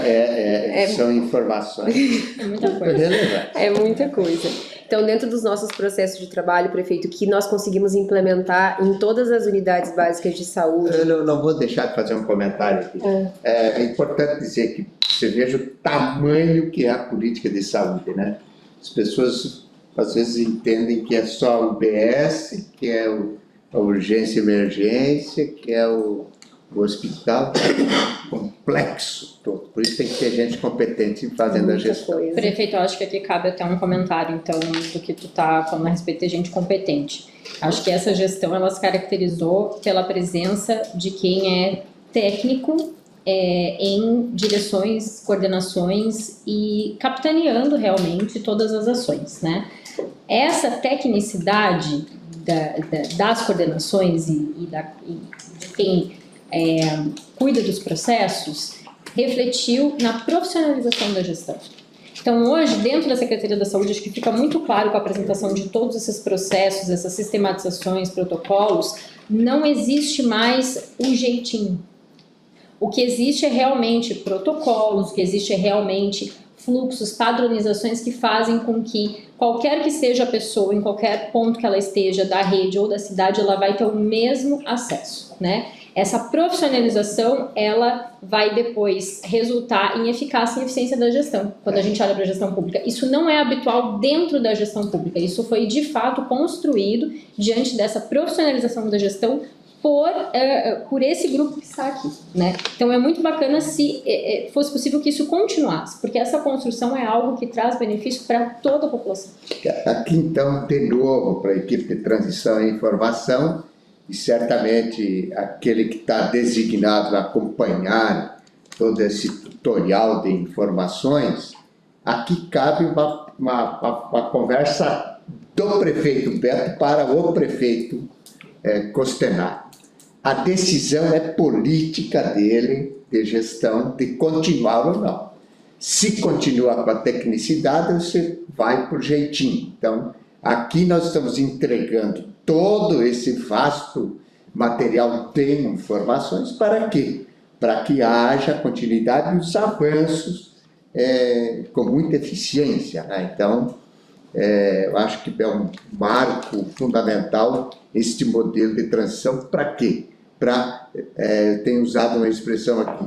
são informações É muita coisa. relevantes. É muita coisa. Então, dentro dos nossos processos de trabalho, prefeito, que nós conseguimos implementar em todas as unidades básicas de saúde. Eu não vou deixar de fazer um comentário aqui. É importante dizer que você veja o tamanho que é a política de saúde, né? As pessoas às vezes entendem que é só o UBS, que é a urgência e emergência, que é o hospital, complexo todo. Por isso tem que ter gente competente fazendo a Muita gestão. coisa. Prefeito, eu acho que aqui cabe até um comentário, então, do que tu tá falando a respeito de gente competente. Acho que essa gestão, ela se caracterizou pela presença de quem é técnico em direções, coordenações e capitaneando realmente todas as ações, né? Essa tecnicidade das coordenações e de quem cuida dos processos refletiu na profissionalização da gestão. Então, hoje, dentro da Secretaria da Saúde, acho que fica muito claro com a apresentação de todos esses processos, essas sistematizações, protocolos, não existe mais o jeitinho. O que existe é realmente protocolos, o que existe é realmente fluxos, padronizações que fazem com que qualquer que seja a pessoa, em qualquer ponto que ela esteja da rede ou da cidade, ela vai ter o mesmo acesso, né? Essa profissionalização, ela vai depois resultar em eficácia e eficiência da gestão, quando a gente olha para a gestão pública. Isso não é habitual dentro da gestão pública, isso foi de fato construído diante dessa profissionalização da gestão por esse grupo que está aqui, né? Então é muito bacana se fosse possível que isso continuasse, porque essa construção é algo que traz benefício para toda a população. Aqui então, de novo, para a equipe de transição e informação, e certamente aquele que está designado a acompanhar todo esse tutorial de informações, aqui cabe uma conversa do prefeito Beto para o prefeito Costenaro. A decisão é política dele, de gestão, de continuar ou não. Se continuar com a tecnicidade, você vai por jeitinho. Então, aqui nós estamos entregando todo esse vasto material de informações para quê? Para que haja continuidade e os avanços com muita eficiência, né? Então, eu acho que é um marco fundamental este modelo de transição. Para quê? Para, tenho usado uma expressão aqui,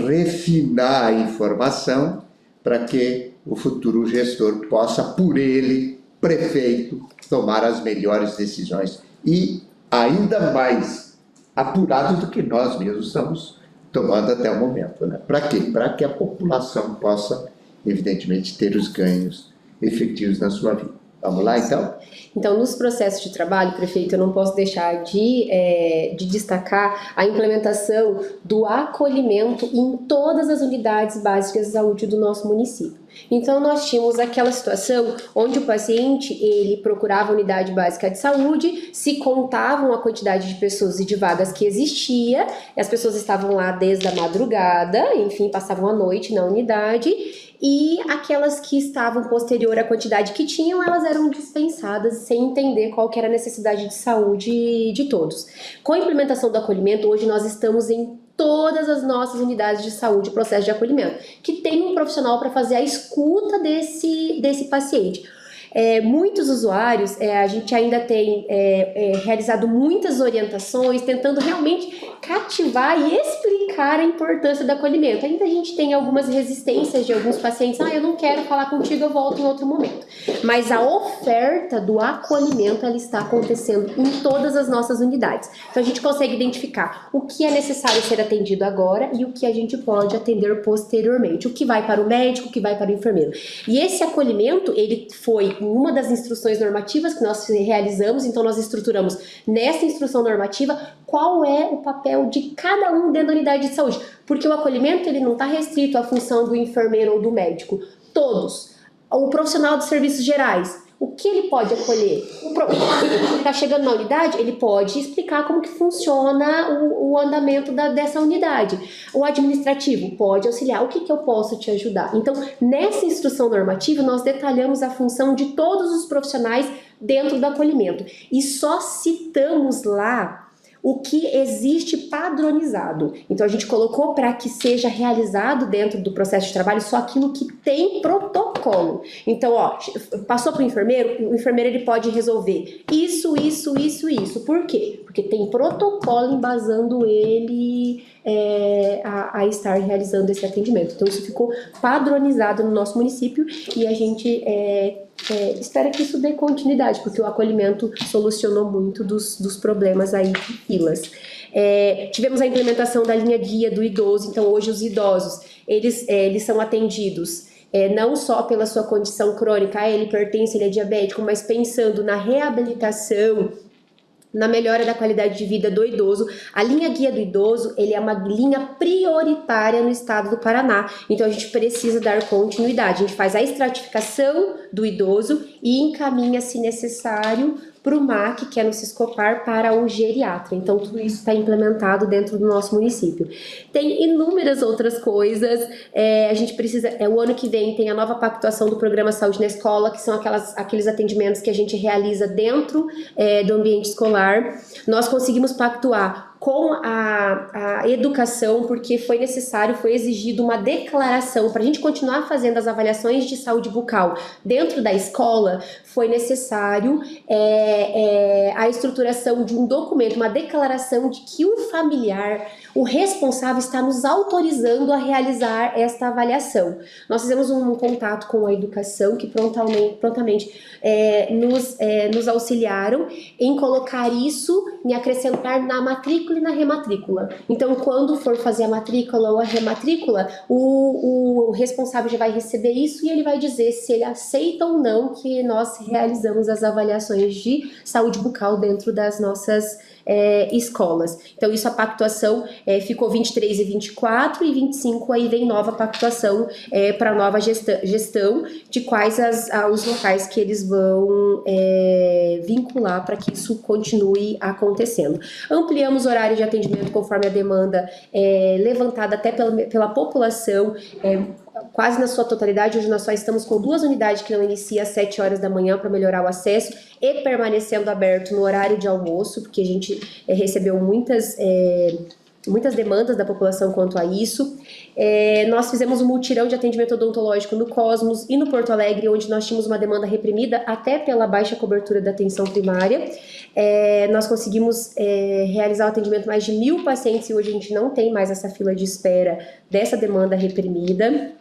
refinar a informação para que o futuro gestor possa, por ele, prefeito, tomar as melhores decisões e ainda mais apurado do que nós mesmos estamos tomando até o momento, né? Para quê? Para que a população possa, evidentemente, ter os ganhos efetivos na sua vida. Vamos lá, então? Então, nos processos de trabalho, prefeito, eu não posso deixar de destacar a implementação do acolhimento em todas as unidades básicas de saúde do nosso município. Então, nós tínhamos aquela situação onde o paciente, ele procurava a unidade básica de saúde, se contavam a quantidade de pessoas e de vagas que existia, e as pessoas estavam lá desde a madrugada, enfim, passavam a noite na unidade, e aquelas que estavam posterior à quantidade que tinham, elas eram dispensadas sem entender qual que era a necessidade de saúde de todos. Com a implementação do acolhimento, hoje nós estamos em todas as nossas unidades de saúde, processo de acolhimento, que tem um profissional para fazer a escuta desse paciente. Muitos usuários, a gente ainda tem realizado muitas orientações, tentando realmente cativar e explicar a importância do acolhimento. Ainda a gente tem algumas resistências de alguns pacientes, eu não quero falar contigo, eu volto em outro momento. Mas a oferta do acolhimento, ela está acontecendo em todas as nossas unidades. Então a gente consegue identificar o que é necessário ser atendido agora e o que a gente pode atender posteriormente, o que vai para o médico, o que vai para o enfermeiro. E esse acolhimento, ele foi uma das instruções normativas que nós realizamos, então nós estruturamos nessa instrução normativa qual é o papel de cada um dentro da unidade de saúde, porque o acolhimento ele não está restrito à função do enfermeiro ou do médico, todos. O profissional de serviços gerais, o que ele pode acolher? Ele está chegando na unidade, ele pode explicar como que funciona o andamento dessa unidade. O administrativo pode auxiliar, o que eu posso te ajudar? Então, nessa instrução normativa, nós detalhamos a função de todos os profissionais dentro do acolhimento. E só citamos lá o que existe padronizado. Então, a gente colocou para que seja realizado dentro do processo de trabalho só aquilo que tem protocolo. Então, passou para o enfermeiro ele pode resolver isso. Por quê? Porque tem protocolo embasando ele a estar realizando esse atendimento. Então, isso ficou padronizado no nosso município e a gente espera que isso dê continuidade, porque o acolhimento solucionou muito dos problemas aí de filas. Tivemos a implementação da linha guia do idoso, então hoje os idosos, eles são atendidos não só pela sua condição crônica, ele pertence, ele é diabético, mas pensando na reabilitação, na melhora da qualidade de vida do idoso. A linha guia do idoso, ele é uma linha prioritária no estado do Paraná, então a gente precisa dar continuidade, a gente faz a estratificação do idoso e encaminha, se necessário, para o MAC, que é no Siscopar, para o geriatra. Então, tudo isso está implementado dentro do nosso município. Tem inúmeras outras coisas. A gente precisa... o ano que vem tem a nova pactuação do Programa Saúde na Escola, que são aqueles atendimentos que a gente realiza dentro do ambiente escolar. Nós conseguimos pactuar com a educação, porque foi necessário, foi exigido uma declaração para a gente continuar fazendo as avaliações de saúde bucal dentro da escola. Foi necessário a estruturação de um documento, uma declaração de que o familiar, o responsável, está nos autorizando a realizar esta avaliação. Nós fizemos um contato com a educação, que prontamente nos auxiliaram em colocar isso, em acrescentar na matrícula e na rematrícula. Então, quando for fazer a matrícula ou a rematrícula, o responsável já vai receber isso e ele vai dizer se ele aceita ou não que nós realizamos as avaliações de saúde bucal dentro das nossas escolas. Então, isso, a pactuação ficou 23 e 24 e 25, aí vem nova pactuação para a nova gestão de quais os locais que eles vão vincular para que isso continue acontecendo. Ampliamos o horário de atendimento conforme a demanda levantada até pela população, quase na sua totalidade. Hoje nós só estamos com 2 unidades que não iniciam às 7 horas da manhã para melhorar o acesso e permanecendo aberto no horário de almoço, porque a gente recebeu muitas demandas da população quanto a isso. Nós fizemos um mutirão de atendimento odontológico no Cosmos e no Porto Alegre, onde nós tínhamos uma demanda reprimida até pela baixa cobertura da atenção primária. Nós conseguimos realizar o atendimento de mais de 1.000 pacientes e hoje a gente não tem mais essa fila de espera dessa demanda reprimida.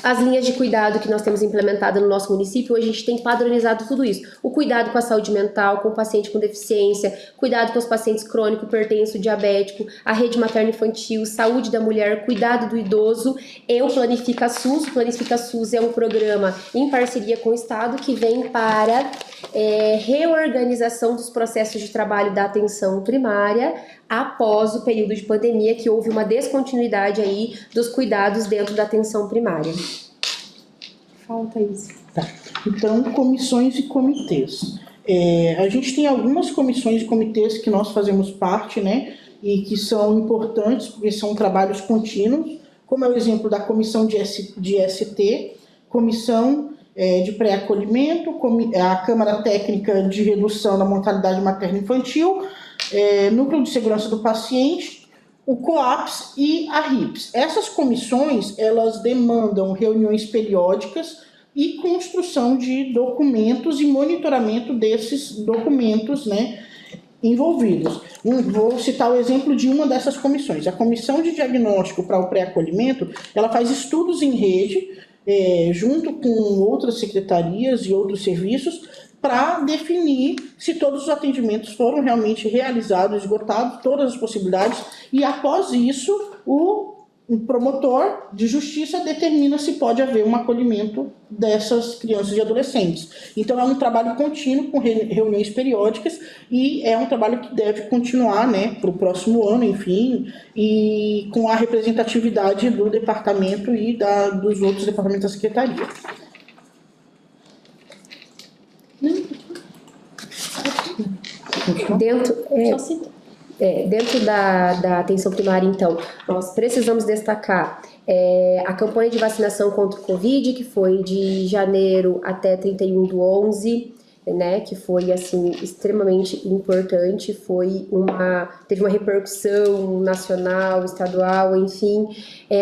As linhas de cuidado que nós temos implementado no nosso município, hoje a gente tem padronizado tudo isso. O cuidado com a saúde mental, com o paciente com deficiência, cuidado com os pacientes crônicos, hipertenso, diabético, a rede materno-infantil, saúde da mulher, cuidado do idoso e o Planifica SUS. O Planifica SUS é um programa em parceria com o Estado que vem para reorganização dos processos de trabalho da atenção primária após o período de pandemia, que houve uma descontinuidade aí dos cuidados dentro da atenção primária. Falta isso. Tá. Então, comissões e comitês. A gente tem algumas comissões e comitês que nós fazemos parte, né, e que são importantes, porque são trabalhos contínuos, como é o exemplo da comissão de ST, comissão de pré-acolhimento, a Câmara Técnica de Redução da Mortalidade Materno-Infantil, Núcleo de Segurança do Paciente, o COAPS e a RIPS. Essas comissões, elas demandam reuniões periódicas e construção de documentos e monitoramento desses documentos, né, envolvidos. Vou citar o exemplo de uma dessas comissões. A Comissão de Diagnóstico para o Pré-Acolhimento, ela faz estudos em rede, junto com outras secretarias e outros serviços, para definir se todos os atendimentos foram realmente realizados, esgotados, todas as possibilidades, e após isso, o promotor de justiça determina se pode haver um acolhimento dessas crianças e adolescentes. Então, é um trabalho contínuo, com reuniões periódicas, e é um trabalho que deve continuar, né, para o próximo ano, enfim, e com a representatividade do departamento e dos outros departamentos da secretaria. Dentro da atenção primária, então, nós precisamos destacar a campanha de vacinação contra o Covid, que foi de janeiro até 31/11, né, que foi, assim, extremamente importante, teve uma repercussão nacional, estadual, enfim.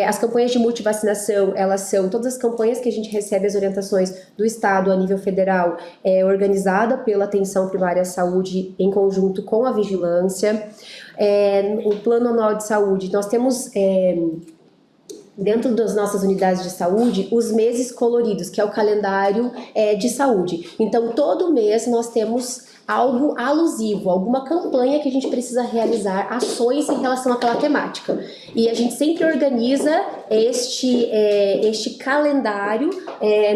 As campanhas de multivacinação, elas são todas as campanhas que a gente recebe as orientações do Estado a nível federal, organizada pela Atenção Primária à Saúde em conjunto com a Vigilância. O Plano Anual de Saúde, nós temos... dentro das nossas unidades de saúde, os meses coloridos, que é o calendário de saúde. Então, todo mês nós temos algo alusivo, alguma campanha que a gente precisa realizar, ações em relação àquela temática. E a gente sempre organiza este calendário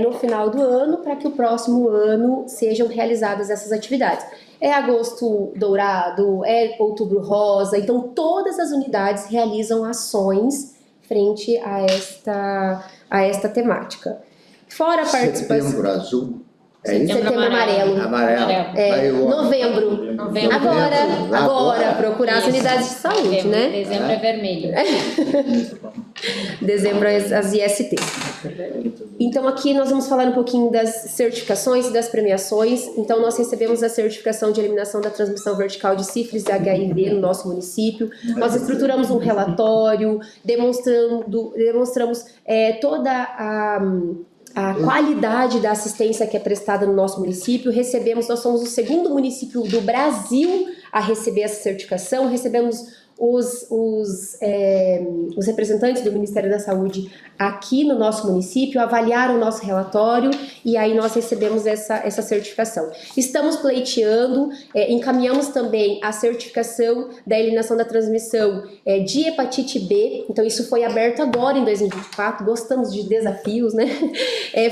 no final do ano, para que o próximo ano sejam realizadas essas atividades. É agosto dourado, é outubro rosa, então todas as unidades realizam ações frente a esta temática. Fora a participação... Setembro azul. Setembro amarelo. Novembro. Agora, procurar as unidades de saúde, né? Dezembro é vermelho. Dezembro as IST. Então aqui nós vamos falar um pouquinho das certificações e das premiações. Então nós recebemos a certificação de eliminação da transmissão vertical de sífilis e HIV no nosso município. Nós estruturamos um relatório, demonstramos toda a qualidade da assistência que é prestada no nosso município. Nós somos o segundo município do Brasil a receber essa certificação. Recebemos os representantes do Ministério da Saúde aqui no nosso município, avaliaram o nosso relatório e aí nós recebemos essa certificação. Estamos pleiteando, encaminhamos também a certificação da eliminação da transmissão de hepatite B, então isso foi aberto agora em 2024, gostamos de desafios, né?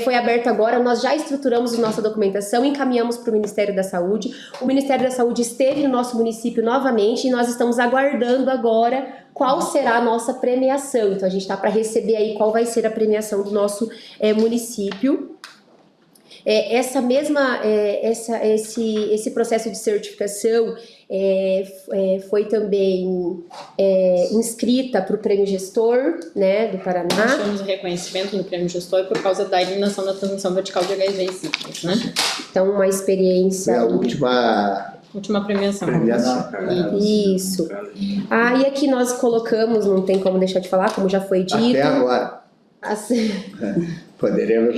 Foi aberto agora, nós já estruturamos nossa documentação, encaminhamos para o Ministério da Saúde, o Ministério da Saúde esteve no nosso município novamente e nós estamos aguardando agora qual será a nossa premiação. Então a gente está para receber aí qual vai ser a premiação do nosso município. Esse processo de certificação foi também inscrita para o Prêmio Gestor, né, do Paraná. Nós tivemos o reconhecimento no Prêmio Gestor por causa da eliminação da transmissão vertical de HIV e sífilis, né? Então, uma experiência... Foi a última premiação. Isso. E aqui nós colocamos, não tem como deixar de falar, como já foi dito. Até agora. Assim, Poderemos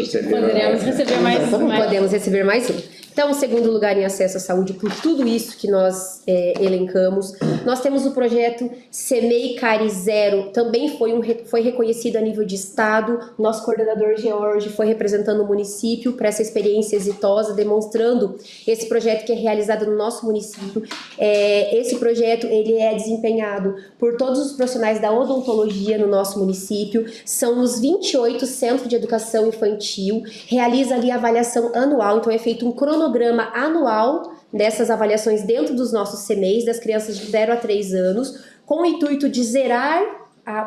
receber mais um. Podemos receber mais um. Então, segundo lugar em acesso à saúde, por tudo isso que nós elencamos. Nós temos o projeto CEMEI CARI Zero, também foi reconhecido a nível de estado. Nosso coordenador George foi representando o município para essa experiência exitosa, demonstrando esse projeto que é realizado no nosso município. Esse projeto ele é desempenhado por todos os profissionais da odontologia no nosso município. São os 28 centros de educação infantil, realiza ali a avaliação anual, então é feito um cronograma anual dessas avaliações dentro dos nossos CMEs, das crianças de 0 a 3 anos, com o intuito de zerar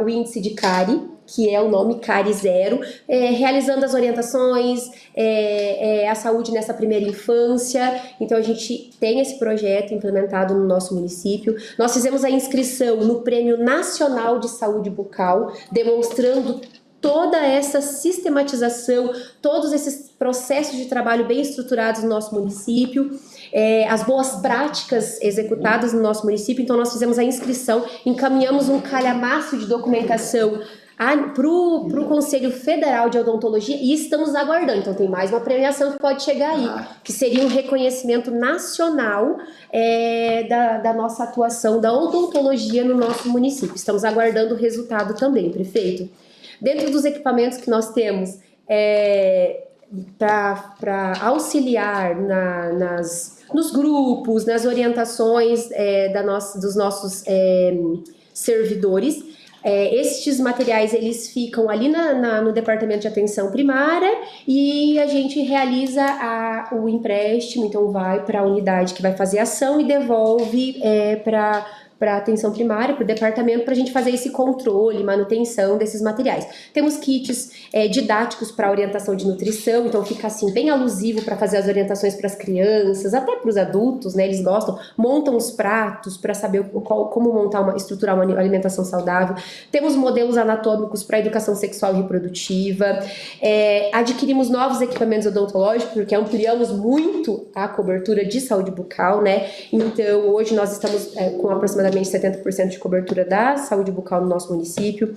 o índice de cárie, que é o nome CARI Zero, realizando as orientações, a saúde nessa primeira infância. Então a gente tem esse projeto implementado no nosso município. Nós fizemos a inscrição no Prêmio Nacional de Saúde Bucal, demonstrando toda essa sistematização, todos esses processos de trabalho bem estruturados no nosso município, as boas práticas executadas no nosso município. Então nós fizemos a inscrição, encaminhamos um calhamaço de documentação para o Conselho Federal de Odontologia e estamos aguardando. Então tem mais uma premiação que pode chegar aí, que seria um reconhecimento nacional da nossa atuação da odontologia no nosso município. Estamos aguardando o resultado também, prefeito. Dentro dos equipamentos que nós temos para auxiliar nos grupos, nas orientações dos nossos servidores, estes materiais eles ficam ali no departamento de atenção primária e a gente realiza o empréstimo, então vai para a unidade que vai fazer a ação e devolve para a atenção primária, para o departamento, para a gente fazer esse controle, manutenção desses materiais. Temos kits didáticos para orientação de nutrição, então fica assim bem alusivo para fazer as orientações para as crianças, até para os adultos, né? Eles gostam, montam os pratos para saber como montar estruturar uma alimentação saudável. Temos modelos anatômicos para educação sexual e reprodutiva. Adquirimos novos equipamentos odontológicos, porque ampliamos muito a cobertura de saúde bucal, né? Então, hoje nós estamos com aproximadamente 70% de cobertura da saúde bucal no nosso município.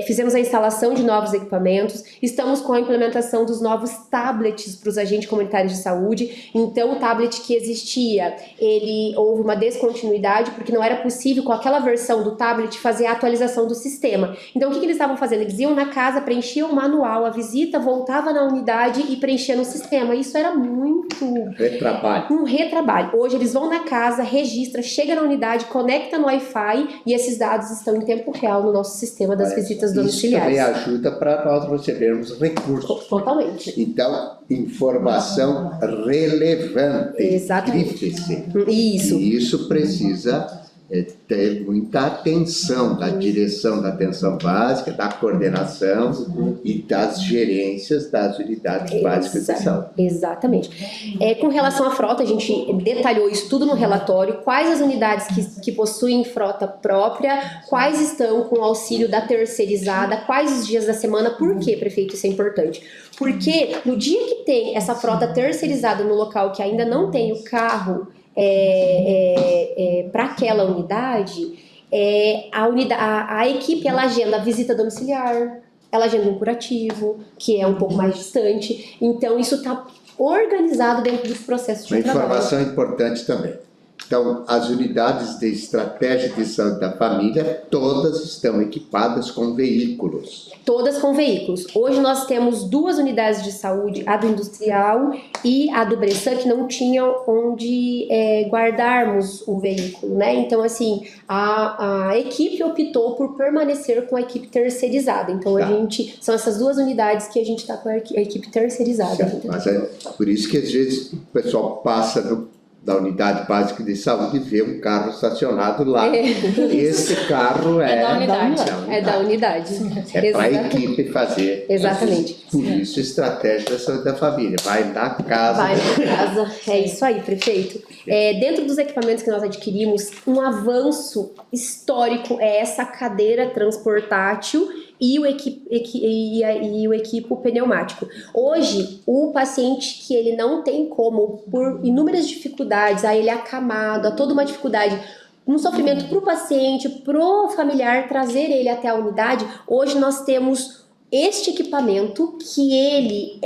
Fizemos a instalação de novos equipamentos, estamos com a implementação dos novos tablets para os agentes comunitários de saúde. Então, o tablet que existia, houve uma descontinuidade, porque não era possível, com aquela versão do tablet, fazer a atualização do sistema. Então, o que eles estavam fazendo? Eles iam na casa, preenchiam o manual, a visita, voltava na unidade e preenchia no sistema. Isso era muito... um retrabalho. Hoje, eles vão na casa, registra, chega na unidade, conecta no Wi-Fi e esses dados estão em tempo real no nosso sistema das visitas domiciliares. Isso também ajuda para nós recebermos recursos. Totalmente. Então, informação relevante. Exatamente. Isso. E isso precisa ter muita atenção da direção da atenção básica, da coordenação e das gerências das unidades básicas de saúde. Exatamente. Com relação à frota, a gente detalhou isso tudo no relatório, quais as unidades que possuem frota própria, quais estão com auxílio da terceirizada, quais os dias da semana. Por quê, prefeito? Isso é importante. Porque no dia que tem essa frota terceirizada no local que ainda não tem o carro para aquela unidade, a equipe ela agenda a visita domiciliar, ela agenda um curativo, que é um pouco mais distante. Então, isso está organizado dentro dos processos de trabalho. Uma informação importante também. Então, as unidades de estratégia de saúde da família, todas estão equipadas com veículos. Todas com veículos. Hoje nós temos 2 unidades de saúde, a do industrial e a do Bressan, que não tinham onde guardarmos o veículo, né? Então, assim, a equipe optou por permanecer com a equipe terceirizada. Então, são essas 2 unidades que a gente está com a equipe terceirizada. Certo, mas é por isso que às vezes o pessoal passa da unidade básica de saúde e vê um carro estacionado lá. Esse carro da unidade. É da unidade. É para a equipe fazer. Exatamente. Por isso, estratégia da saúde da família. Vai na casa. Vai na casa. É isso aí, prefeito. Dentro dos equipamentos que nós adquirimos, um avanço histórico é essa cadeira transportátil e o equipo pneumático. Hoje, o paciente que ele não tem como, por inúmeras dificuldades, ele é acamado, há toda uma dificuldade, um sofrimento para o paciente, para o familiar, trazer ele até a unidade, hoje nós temos este equipamento que ele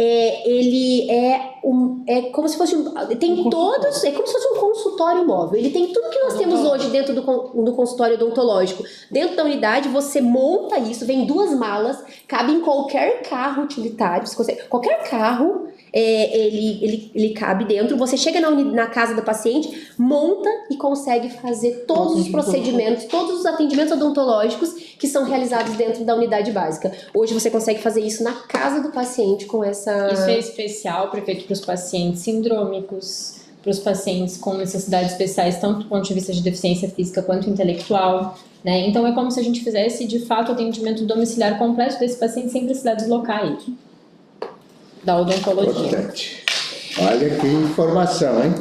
é como se fosse tem todos, é como se fosse um consultório móvel. Ele tem tudo que nós temos hoje dentro do consultório odontológico. Dentro da unidade, você monta isso, vem 2 malas, cabe em qualquer carro utilitário, qualquer carro, ele cabe dentro. Você chega na casa do paciente, monta e consegue fazer todos os procedimentos, todos os atendimentos odontológicos que são realizados dentro da unidade básica. Hoje você consegue fazer isso na casa do paciente com essa... Isso é especial, prefeito, para os pacientes sindrômicos, para os pacientes com necessidades especiais, tanto do ponto de vista de deficiência física quanto intelectual, né? Então é como se a gente fizesse, de fato, o atendimento domiciliar completo desse paciente sem precisar deslocar ele da odontologia. Importante. Olha que informação, hein?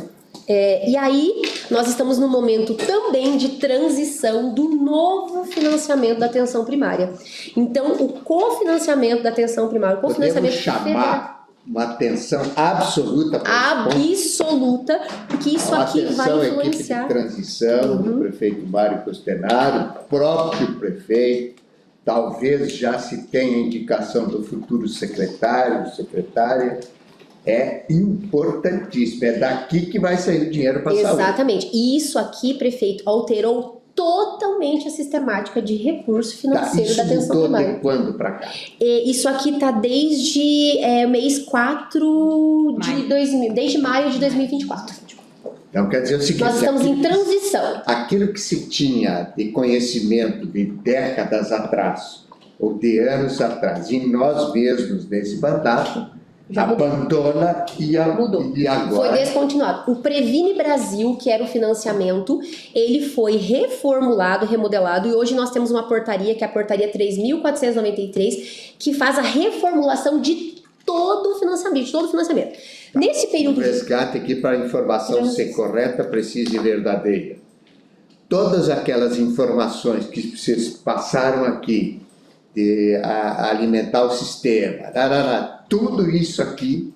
E aí, nós estamos no momento também de transição do novo financiamento da atenção primária. Então, o cofinanciamento da atenção primária, o cofinanciamento... Podemos chamar uma atenção absoluta para absoluta, porque isso aqui vai influenciar. A equipe de transição do prefeito Mário Costenaro, o próprio prefeito, talvez já se tenha indicação do futuro secretário, secretária, é importantíssimo. É daqui que vai sair o dinheiro para a saúde. Exatamente. E isso aqui, prefeito, alterou totalmente a sistemática de recurso financeiro da atenção primária. De quando para cá? Isso aqui está desde mês 4 de 2000, desde maio de 2024. Então quer dizer o seguinte... Nós estamos em transição. Aquilo que se tinha de conhecimento de décadas atrás, ou de anos atrás, e nós mesmos nesse mandato, Já mudou. abandona Mudou. e agora... Foi descontinuado. O Previne Brasil, que era o financiamento, ele foi reformulado, remodelado, e hoje nós temos uma portaria, que é a portaria 3.493, que faz a reformulação de todo o financiamento. Nesse período... O resgate aqui, para a informação ser correta, precisa e verdadeira. Todas aquelas informações que vocês passaram aqui, de alimentar o sistema, tudo isso aqui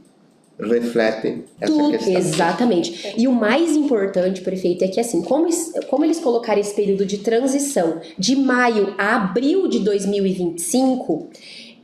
reflete essa questão. Exatamente. E o mais importante, prefeito, é que assim, como eles colocaram esse período de transição de maio a abril de 2025,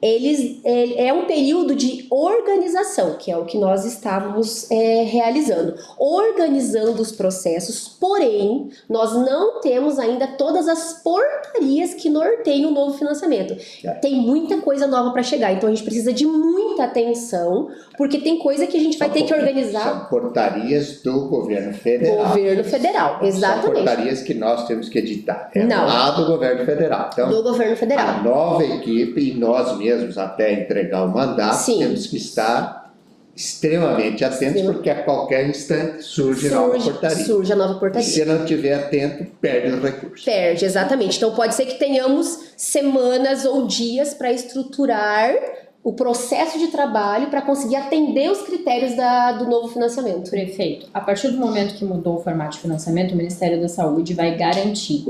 é um período de organização, que é o que nós estávamos realizando. Organizando os processos, porém, nós não temos ainda todas as portarias que norteiam o novo financiamento. Tem muita coisa nova para chegar, então a gente precisa de muita atenção, porque tem coisa que a gente vai ter que organizar. São portarias do governo federal. Governo federal, exatamente. São portarias que nós temos que editar. Não. Lá do governo federal. Então, Do governo federal. a nova equipe e nós mesmos, até entregar o mandato, Sim. temos que estar extremamente atentos, porque a qualquer instante surge nova portaria. Surge a nova E portaria. se não estiver atento, perde o recurso. Perde, exatamente. Então pode ser que tenhamos semanas ou dias para estruturar o processo de trabalho para conseguir atender os critérios do novo financiamento. Prefeito, a partir do momento que mudou o formato de financiamento, o Ministério da Saúde vai garantir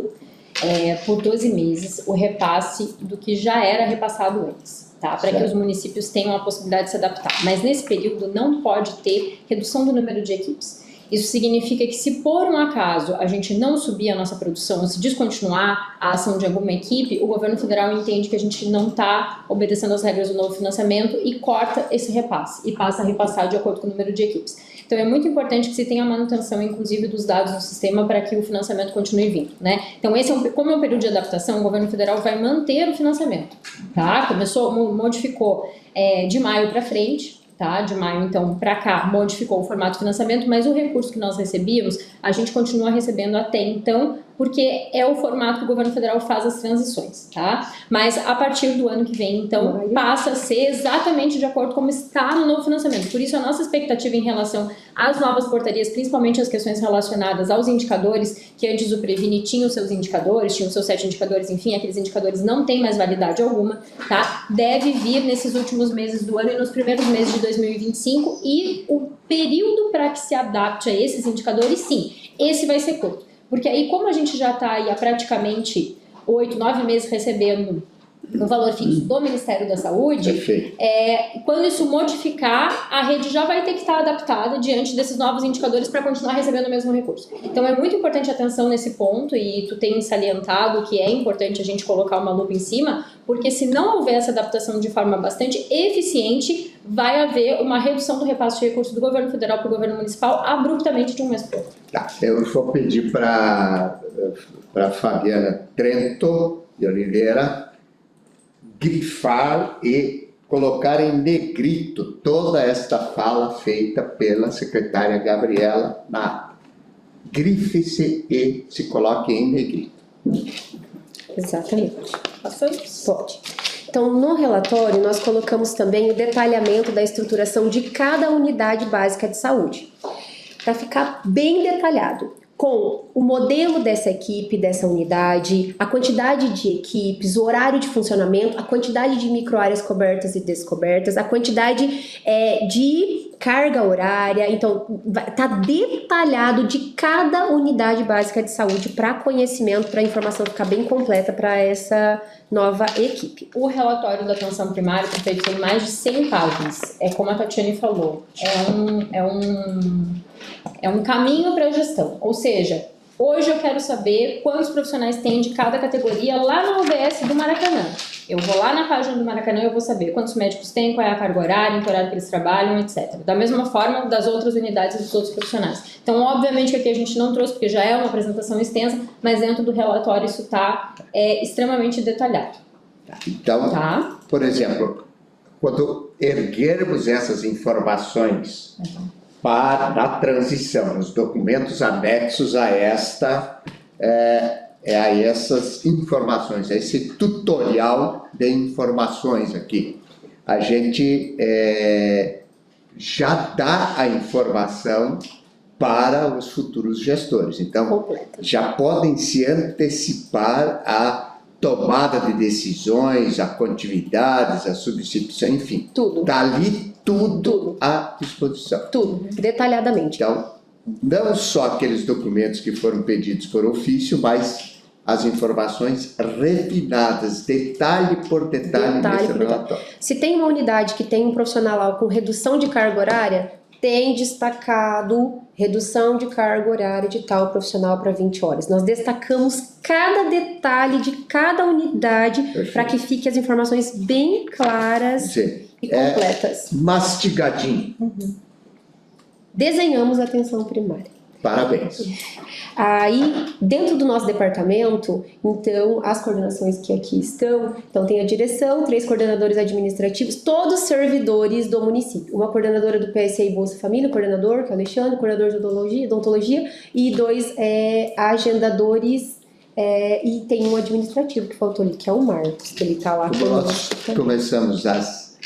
por 12 meses o repasse do que já era repassado antes, tá? Para que os municípios tenham a possibilidade de se adaptar. Mas nesse período não pode ter redução do número de equipes. Isso significa que se por um acaso a gente não subir a nossa produção, se descontinuar a ação de alguma equipe, o governo federal entende que a gente não está obedecendo às regras do novo financiamento e corta esse repasse e passa a repassar de acordo com o número de equipes. Então é muito importante que se tenha a manutenção, inclusive, dos dados do sistema para que o financiamento continue vindo, né? Então como é um período de adaptação, o governo federal vai manter o financiamento, tá? Modificou de maio para frente, tá? De maio, então, para cá, modificou o formato de financiamento, mas o recurso que nós recebíamos, a gente continua recebendo até então, porque é o formato que o governo federal faz as transições, tá? Mas a partir do ano que vem, então, passa a ser exatamente de acordo com como está no novo financiamento. Por isso, a nossa expectativa em relação às novas portarias, principalmente as questões relacionadas aos indicadores, que antes o Previne tinha os seus indicadores, tinha os seus 7 indicadores, enfim, aqueles indicadores não têm mais validade alguma, tá? Deve vir nesses últimos meses do ano e nos primeiros meses de 2025, e o período para que se adapte a esses indicadores, sim, esse vai ser curto. Porque aí, como a gente já está aí há praticamente 8, 9 meses recebendo o valor fixo do Ministério da Saúde, quando isso modificar, a rede já vai ter que estar adaptada diante desses novos indicadores para continuar recebendo o mesmo recurso. Então é muito importante a atenção nesse ponto, e tu tem salientado que é importante a gente colocar uma lupa em cima, porque se não houver essa adaptação de forma bastante eficiente, vai haver uma redução do repasse de recursos do governo federal para o governo municipal abruptamente de um mês para o outro. Tá, eu vou pedir para Fabiana Trento de Oliveira grifar e colocar em negrito toda esta fala feita pela secretária Gabriela na grife-se e se coloque em negrito. Exatamente. Pode. Então, no relatório, nós colocamos também o detalhamento da estruturação de cada unidade básica de saúde, para ficar bem detalhado, com o modelo dessa equipe, dessa unidade, a quantidade de equipes, o horário de funcionamento, a quantidade de microáreas cobertas e descobertas, a quantidade de carga horária. Então, está detalhado de cada unidade básica de saúde para conhecimento, para a informação ficar bem completa para essa nova equipe. O relatório da atenção primária, prefeito, tem mais de 100 páginas. É como a Tatiane falou, é um caminho para a gestão. Ou seja, Hoje eu quero saber quantos profissionais tem de cada categoria lá na UBS do Maracanã. Eu vou lá na página do Maracanã e eu vou saber quantos médicos tem, qual é a carga horária, em que horário que eles trabalham, etc. Da mesma forma das outras unidades e dos outros profissionais. Então, obviamente que aqui a gente não trouxe, porque já é uma apresentação extensa, mas dentro do relatório isso está extremamente detalhado. Então, Tá? por exemplo, quando erguermos essas informações para a transição, os documentos anexos a essas informações, a esse tutorial de informações aqui, a gente já dá a informação para os futuros gestores. Então, Completa. já podem se antecipar a tomada de decisões, a continuidades, a substituição, enfim. Tudo. Está ali tudo Tudo. à disposição. Tudo, detalhadamente. Então, não só aqueles documentos que foram pedidos por ofício, mas as informações refinadas, detalhe por detalhe nesse relatório. Se tem uma unidade que tem um profissional lá com redução de carga horária, tem destacado redução de carga horária de tal profissional para 20 horas. Nós destacamos cada detalhe de cada unidade para que fiquem as informações bem claras Sim. e completas. Mastigadinho. Desenhamos a atenção primária. Parabéns. Aí, dentro do nosso departamento, então, as coordenações que aqui estão, então tem a direção, 3 coordenadores administrativos, todos servidores do município. Uma coordenadora do PSI Bolsa Família, coordenador, que é o Alexandre, coordenador de odontologia, e 2 agendadores, e tem um administrativo que faltou ali, que é o Marcos, que ele está lá Como nós conosco. começamos às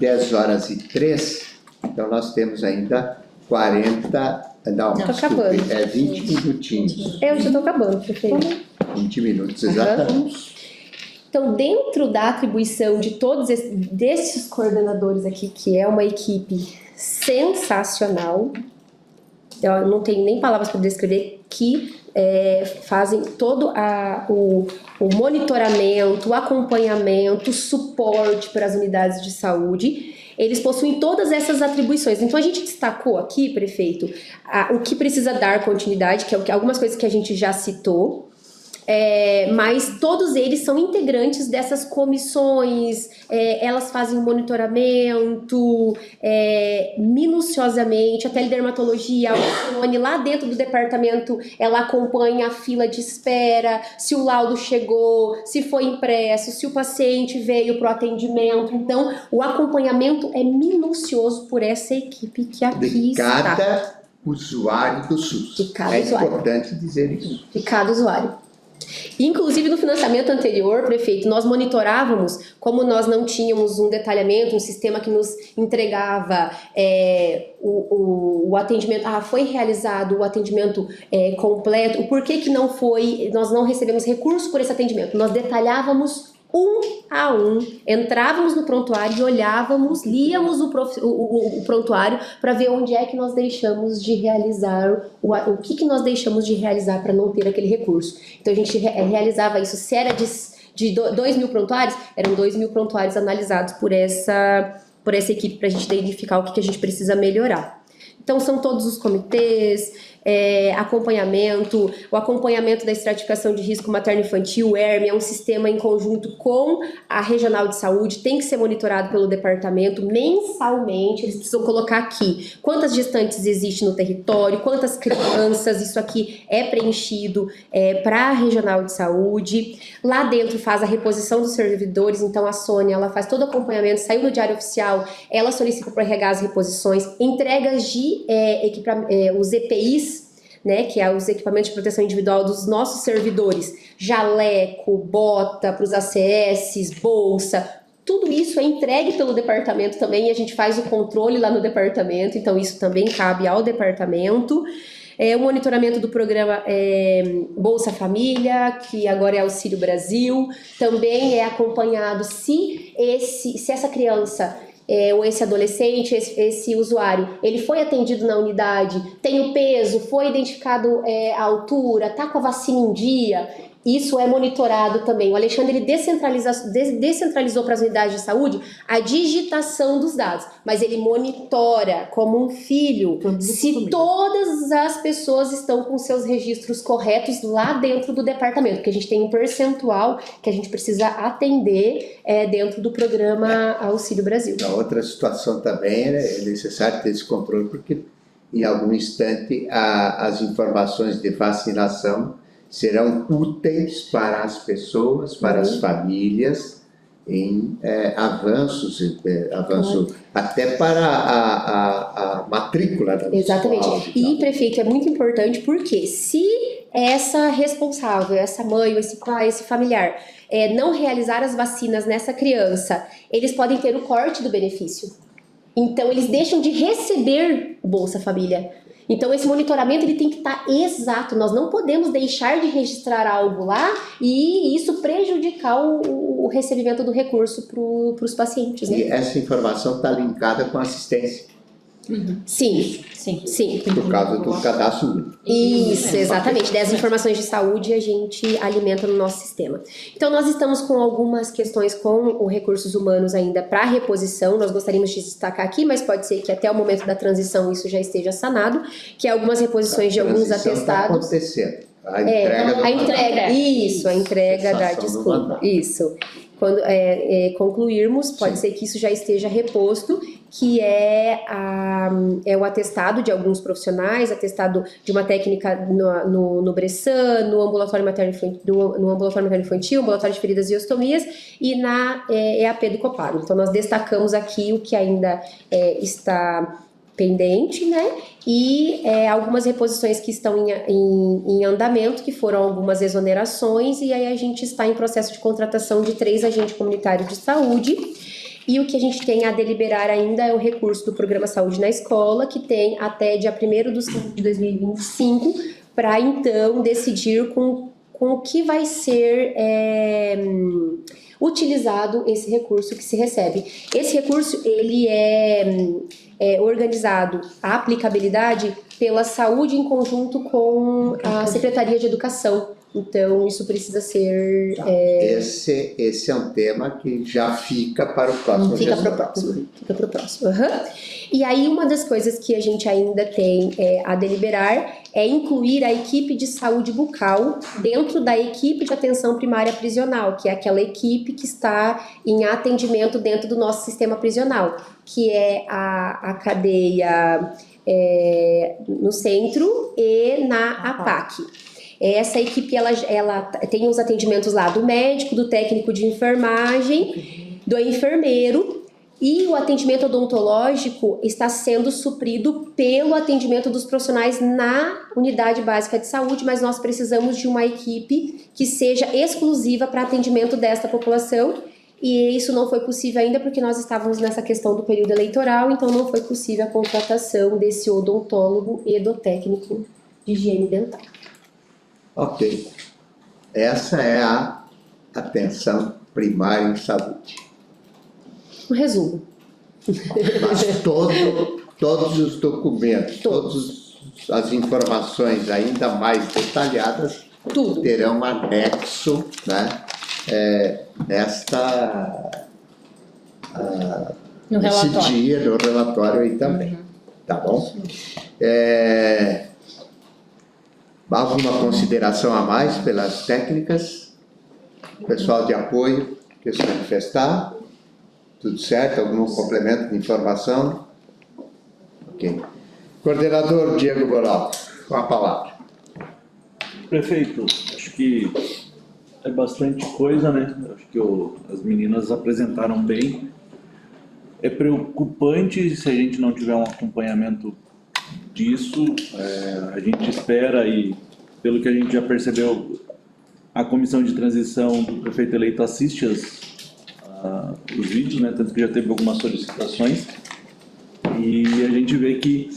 10h03, então nós temos ainda 40... Não, Tô desculpe, acabando. 20 minutinhos. Eu já estou acabando, prefeito. 20 minutos, exatamente. Então, dentro da atribuição de todos desses coordenadores aqui, que é uma equipe sensacional, eu não tenho nem palavras para descrever, que fazem todo o monitoramento, o acompanhamento, o suporte para as unidades de saúde. Eles possuem todas essas atribuições. Então, a gente destacou aqui, prefeito, o que precisa dar continuidade, que é algumas coisas que a gente já citou, mas todos eles são integrantes dessas comissões, elas fazem o monitoramento minuciosamente, a teledermatologia, a Sônia, lá dentro do departamento, ela acompanha a fila de espera, se o laudo chegou, se foi impresso, se o paciente veio para o atendimento. Então, o acompanhamento é minucioso por essa equipe que aqui De cada está. usuário do SUS. De cada é usuário. importante dizer isso. De cada usuário. Inclusive no financiamento anterior, prefeito, nós monitorávamos, como nós não tínhamos um detalhamento, um sistema que nos entregava o atendimento, foi realizado o atendimento completo, o porquê que não foi, nós não recebemos recurso por esse atendimento, nós detalhávamos um a um, entrávamos no prontuário e olhávamos, líamos o prontuário para ver onde é que nós deixamos de realizar, o que nós deixamos de realizar para não ter aquele recurso. Então a gente realizava isso, se era de 2.000 prontuários, eram 2.000 prontuários analisados por essa equipe para a gente identificar o que a gente precisa melhorar. Então são todos os comitês, acompanhamento, o acompanhamento da estratificação de risco materno-infantil, o ERM, é um sistema em conjunto com a regional de saúde, tem que ser monitorado pelo departamento mensalmente. Eles precisam colocar aqui quantas gestantes existem no território, quantas crianças, isso aqui é preenchido para a regional de saúde. Lá dentro faz a reposição dos servidores, então a Sônia, ela faz todo o acompanhamento, saiu no Diário Oficial, ela solicita para RH as reposições, entregas de os EPIs, né, que é os equipamentos de proteção individual dos nossos servidores, jaleco, bota para os ACS, bolsa, tudo isso é entregue pelo departamento também, e a gente faz o controle lá no departamento, então isso também cabe ao departamento. O monitoramento do programa Bolsa Família, que agora é Auxílio Brasil, também é acompanhado se essa criança ou esse adolescente, esse usuário, ele foi atendido na unidade, tem o peso, foi identificado a altura, tá com a vacina em dia. Isso é monitorado também. O Alexandre ele descentralizou para as unidades de saúde a digitação dos dados, mas ele monitora como um filho se todas as pessoas estão com seus registros corretos lá dentro do departamento, porque a gente tem um percentual que a gente precisa atender dentro do programa Auxílio Brasil. A outra situação também é necessário ter esse controle, porque em algum instante as informações de vacinação serão úteis para as pessoas, para as famílias, em avanço até para a matrícula da Exatamente. escola. E, prefeito, é muito importante porque se essa responsável, essa mãe, ou esse pai, esse familiar, não realizar as vacinas nessa criança, eles podem ter o corte do benefício. Então, eles deixam de receber o Bolsa Família. Então, esse monitoramento ele tem que estar exato. Nós não podemos deixar de registrar algo lá e isso prejudicar o recebimento do recurso para os pacientes. Né? E essa informação está linkada com a assistência, Sim, Sim. sim. por causa do cadastro único. Isso, exatamente. 10 informações de saúde a gente alimenta no nosso sistema. Então, nós estamos com algumas questões com os recursos humanos ainda para reposição. Nós gostaríamos de destacar aqui, mas pode ser que até o momento da transição isso já esteja sanado, que é algumas reposições de alguns Está atestados. acontecendo. A entrega do A entrega, isso, a entrega da Cessação do desculpa, mandato. isso. Quando concluirmos, pode ser que isso já esteja reposto, que é o atestado de alguns profissionais, atestado de uma técnica no Bressan, no ambulatório materno-infantil, ambulatório de feridas e ostomias e na EAP do Copado. Então, nós destacamos aqui o que ainda está pendente, né? E algumas reposições que estão em andamento, que foram algumas exonerações, e aí a gente está em processo de contratação de 3 agentes comunitários de saúde. E o que a gente tem a deliberar ainda é o recurso do Programa Saúde na Escola, que tem até dia 1º de 2025, para então decidir com o que vai ser utilizado esse recurso que se recebe. Esse recurso, ele é organizado, a aplicabilidade, pela saúde em conjunto com a Secretaria de Educação. Então, isso precisa ser... Esse é um tema que já fica para o próximo Fica gestor. para o próximo. E aí, uma das coisas que a gente ainda tem a deliberar é incluir a equipe de saúde bucal dentro da equipe de atenção primária prisional, que é aquela equipe que está em atendimento dentro do nosso sistema prisional, que é a cadeia no centro e na APAC. Essa equipe ela tem os atendimentos lá do médico, do técnico de enfermagem, do enfermeiro, e o atendimento odontológico está sendo suprido pelo atendimento dos profissionais na unidade básica de saúde, mas nós precisamos de uma equipe que seja exclusiva para atendimento desta população, e isso não foi possível ainda porque nós estávamos nessa questão do período eleitoral, então não foi possível a contratação desse odontólogo e do técnico de higiene dental. Ok. Essa é a atenção primária em saúde. Um resumo. Mas todos os documentos, todas as informações ainda mais detalhadas Tudo. terão anexo, né, No nesse relatório. dia, no relatório aí também. Tá bom? Alguma consideração a mais pelas técnicas? Pessoal de apoio, quer se manifestar? Tudo certo? Algum complemento de informação? Ok. Coordenador Diego Boral, com a palavra. Prefeito, acho que é bastante coisa, né? Acho que as meninas apresentaram bem. É preocupante se a gente não tiver um acompanhamento disso. A gente espera, e pelo que a gente já percebeu, a comissão de transição do prefeito eleito assiste os vídeos, né? Tanto que já teve algumas solicitações, e a gente vê que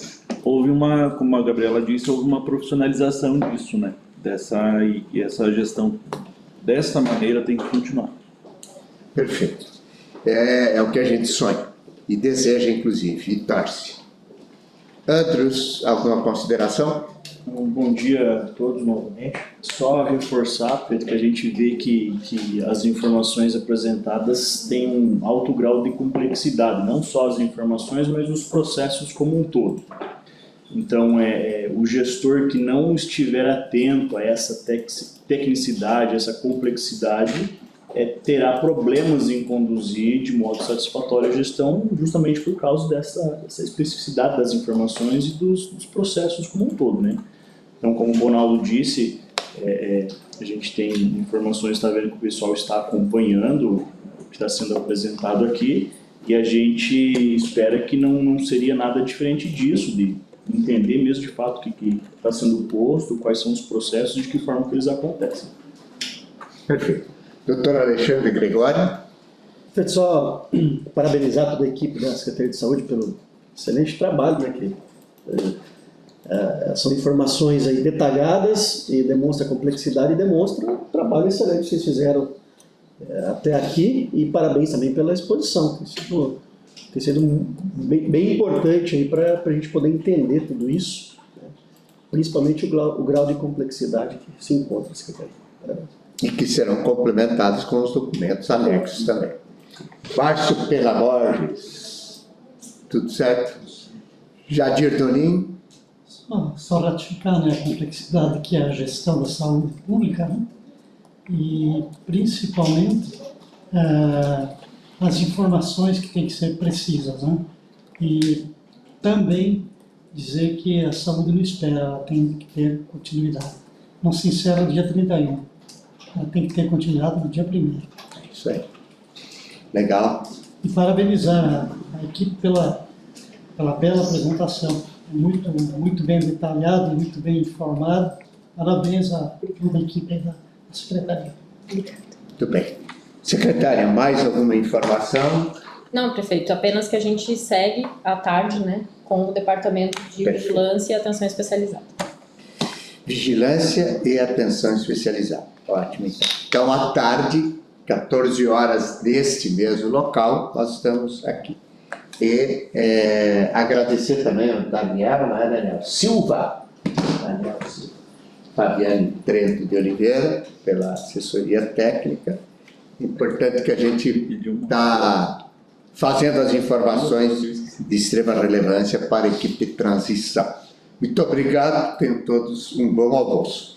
houve como a Gabriela disse, houve uma profissionalização disso, né? E essa gestão dessa maneira tem que continuar. Perfeito. É o que a gente sonha e deseja, inclusive, e torce. Andros, alguma consideração? Bom dia a todos novamente. Só reforçar, Pedro, que a gente vê que as informações apresentadas têm um alto grau de complexidade, não só as informações, mas os processos como um todo. Então, o gestor que não estiver atento a essa tecnicidade, essa complexidade, terá problemas em conduzir de modo satisfatório a gestão, justamente por causa dessa especificidade das informações e dos processos como um todo, né? Então, como o Bonaldo disse, a gente tem informações, está vendo que o pessoal está acompanhando o que está sendo apresentado aqui, e a gente espera que não seria nada diferente disso, de entender mesmo de fato o que está sendo posto, quais são os processos e de que forma que eles acontecem. Perfeito. Doutor Alexandre Gregório. Perfeito, só parabenizar toda a equipe da Secretaria de Saúde pelo excelente trabalho, né, que são informações aí detalhadas e demonstra a complexidade e demonstra o trabalho excelente que vocês fizeram até aqui, e parabéns também pela exposição, tem sido bem importante aí para a gente poder entender tudo isso, né, principalmente o grau de complexidade que se encontra na Secretaria. Parabéns. E que serão complementados com os documentos anexos também. Márcio Pela Borges, tudo certo? Jadir Donin. Só ratificar, né, a complexidade que é a gestão da saúde pública, né? E principalmente as informações que têm que ser precisas, né? E também dizer que a saúde não espera, ela tem que ter continuidade. Não se encerra no dia 31. Ela tem que ter continuidade no dia 1º. Isso aí. Legal. E parabenizar a equipe pela bela apresentação. Muito bem detalhado, muito bem informado. Parabéns a toda a equipe da Secretaria. Muito bem. Secretária, mais alguma informação? Não, prefeito, apenas que a gente segue à tarde, né, com o Departamento de Perfeito. Vigilância e Atenção Especializada. Vigilância e atenção especializada. Ótimo. Então, à tarde, 14 horas deste mesmo local, nós estamos aqui. E agradecer também ao Daniel, não é, Daniel? Silva. Daniel Silva. Fabiane Trento de Oliveira, pela assessoria técnica. Importante que a gente está fazendo as informações de extrema relevância para a equipe de transição. Muito obrigado, tenham todos um bom almoço.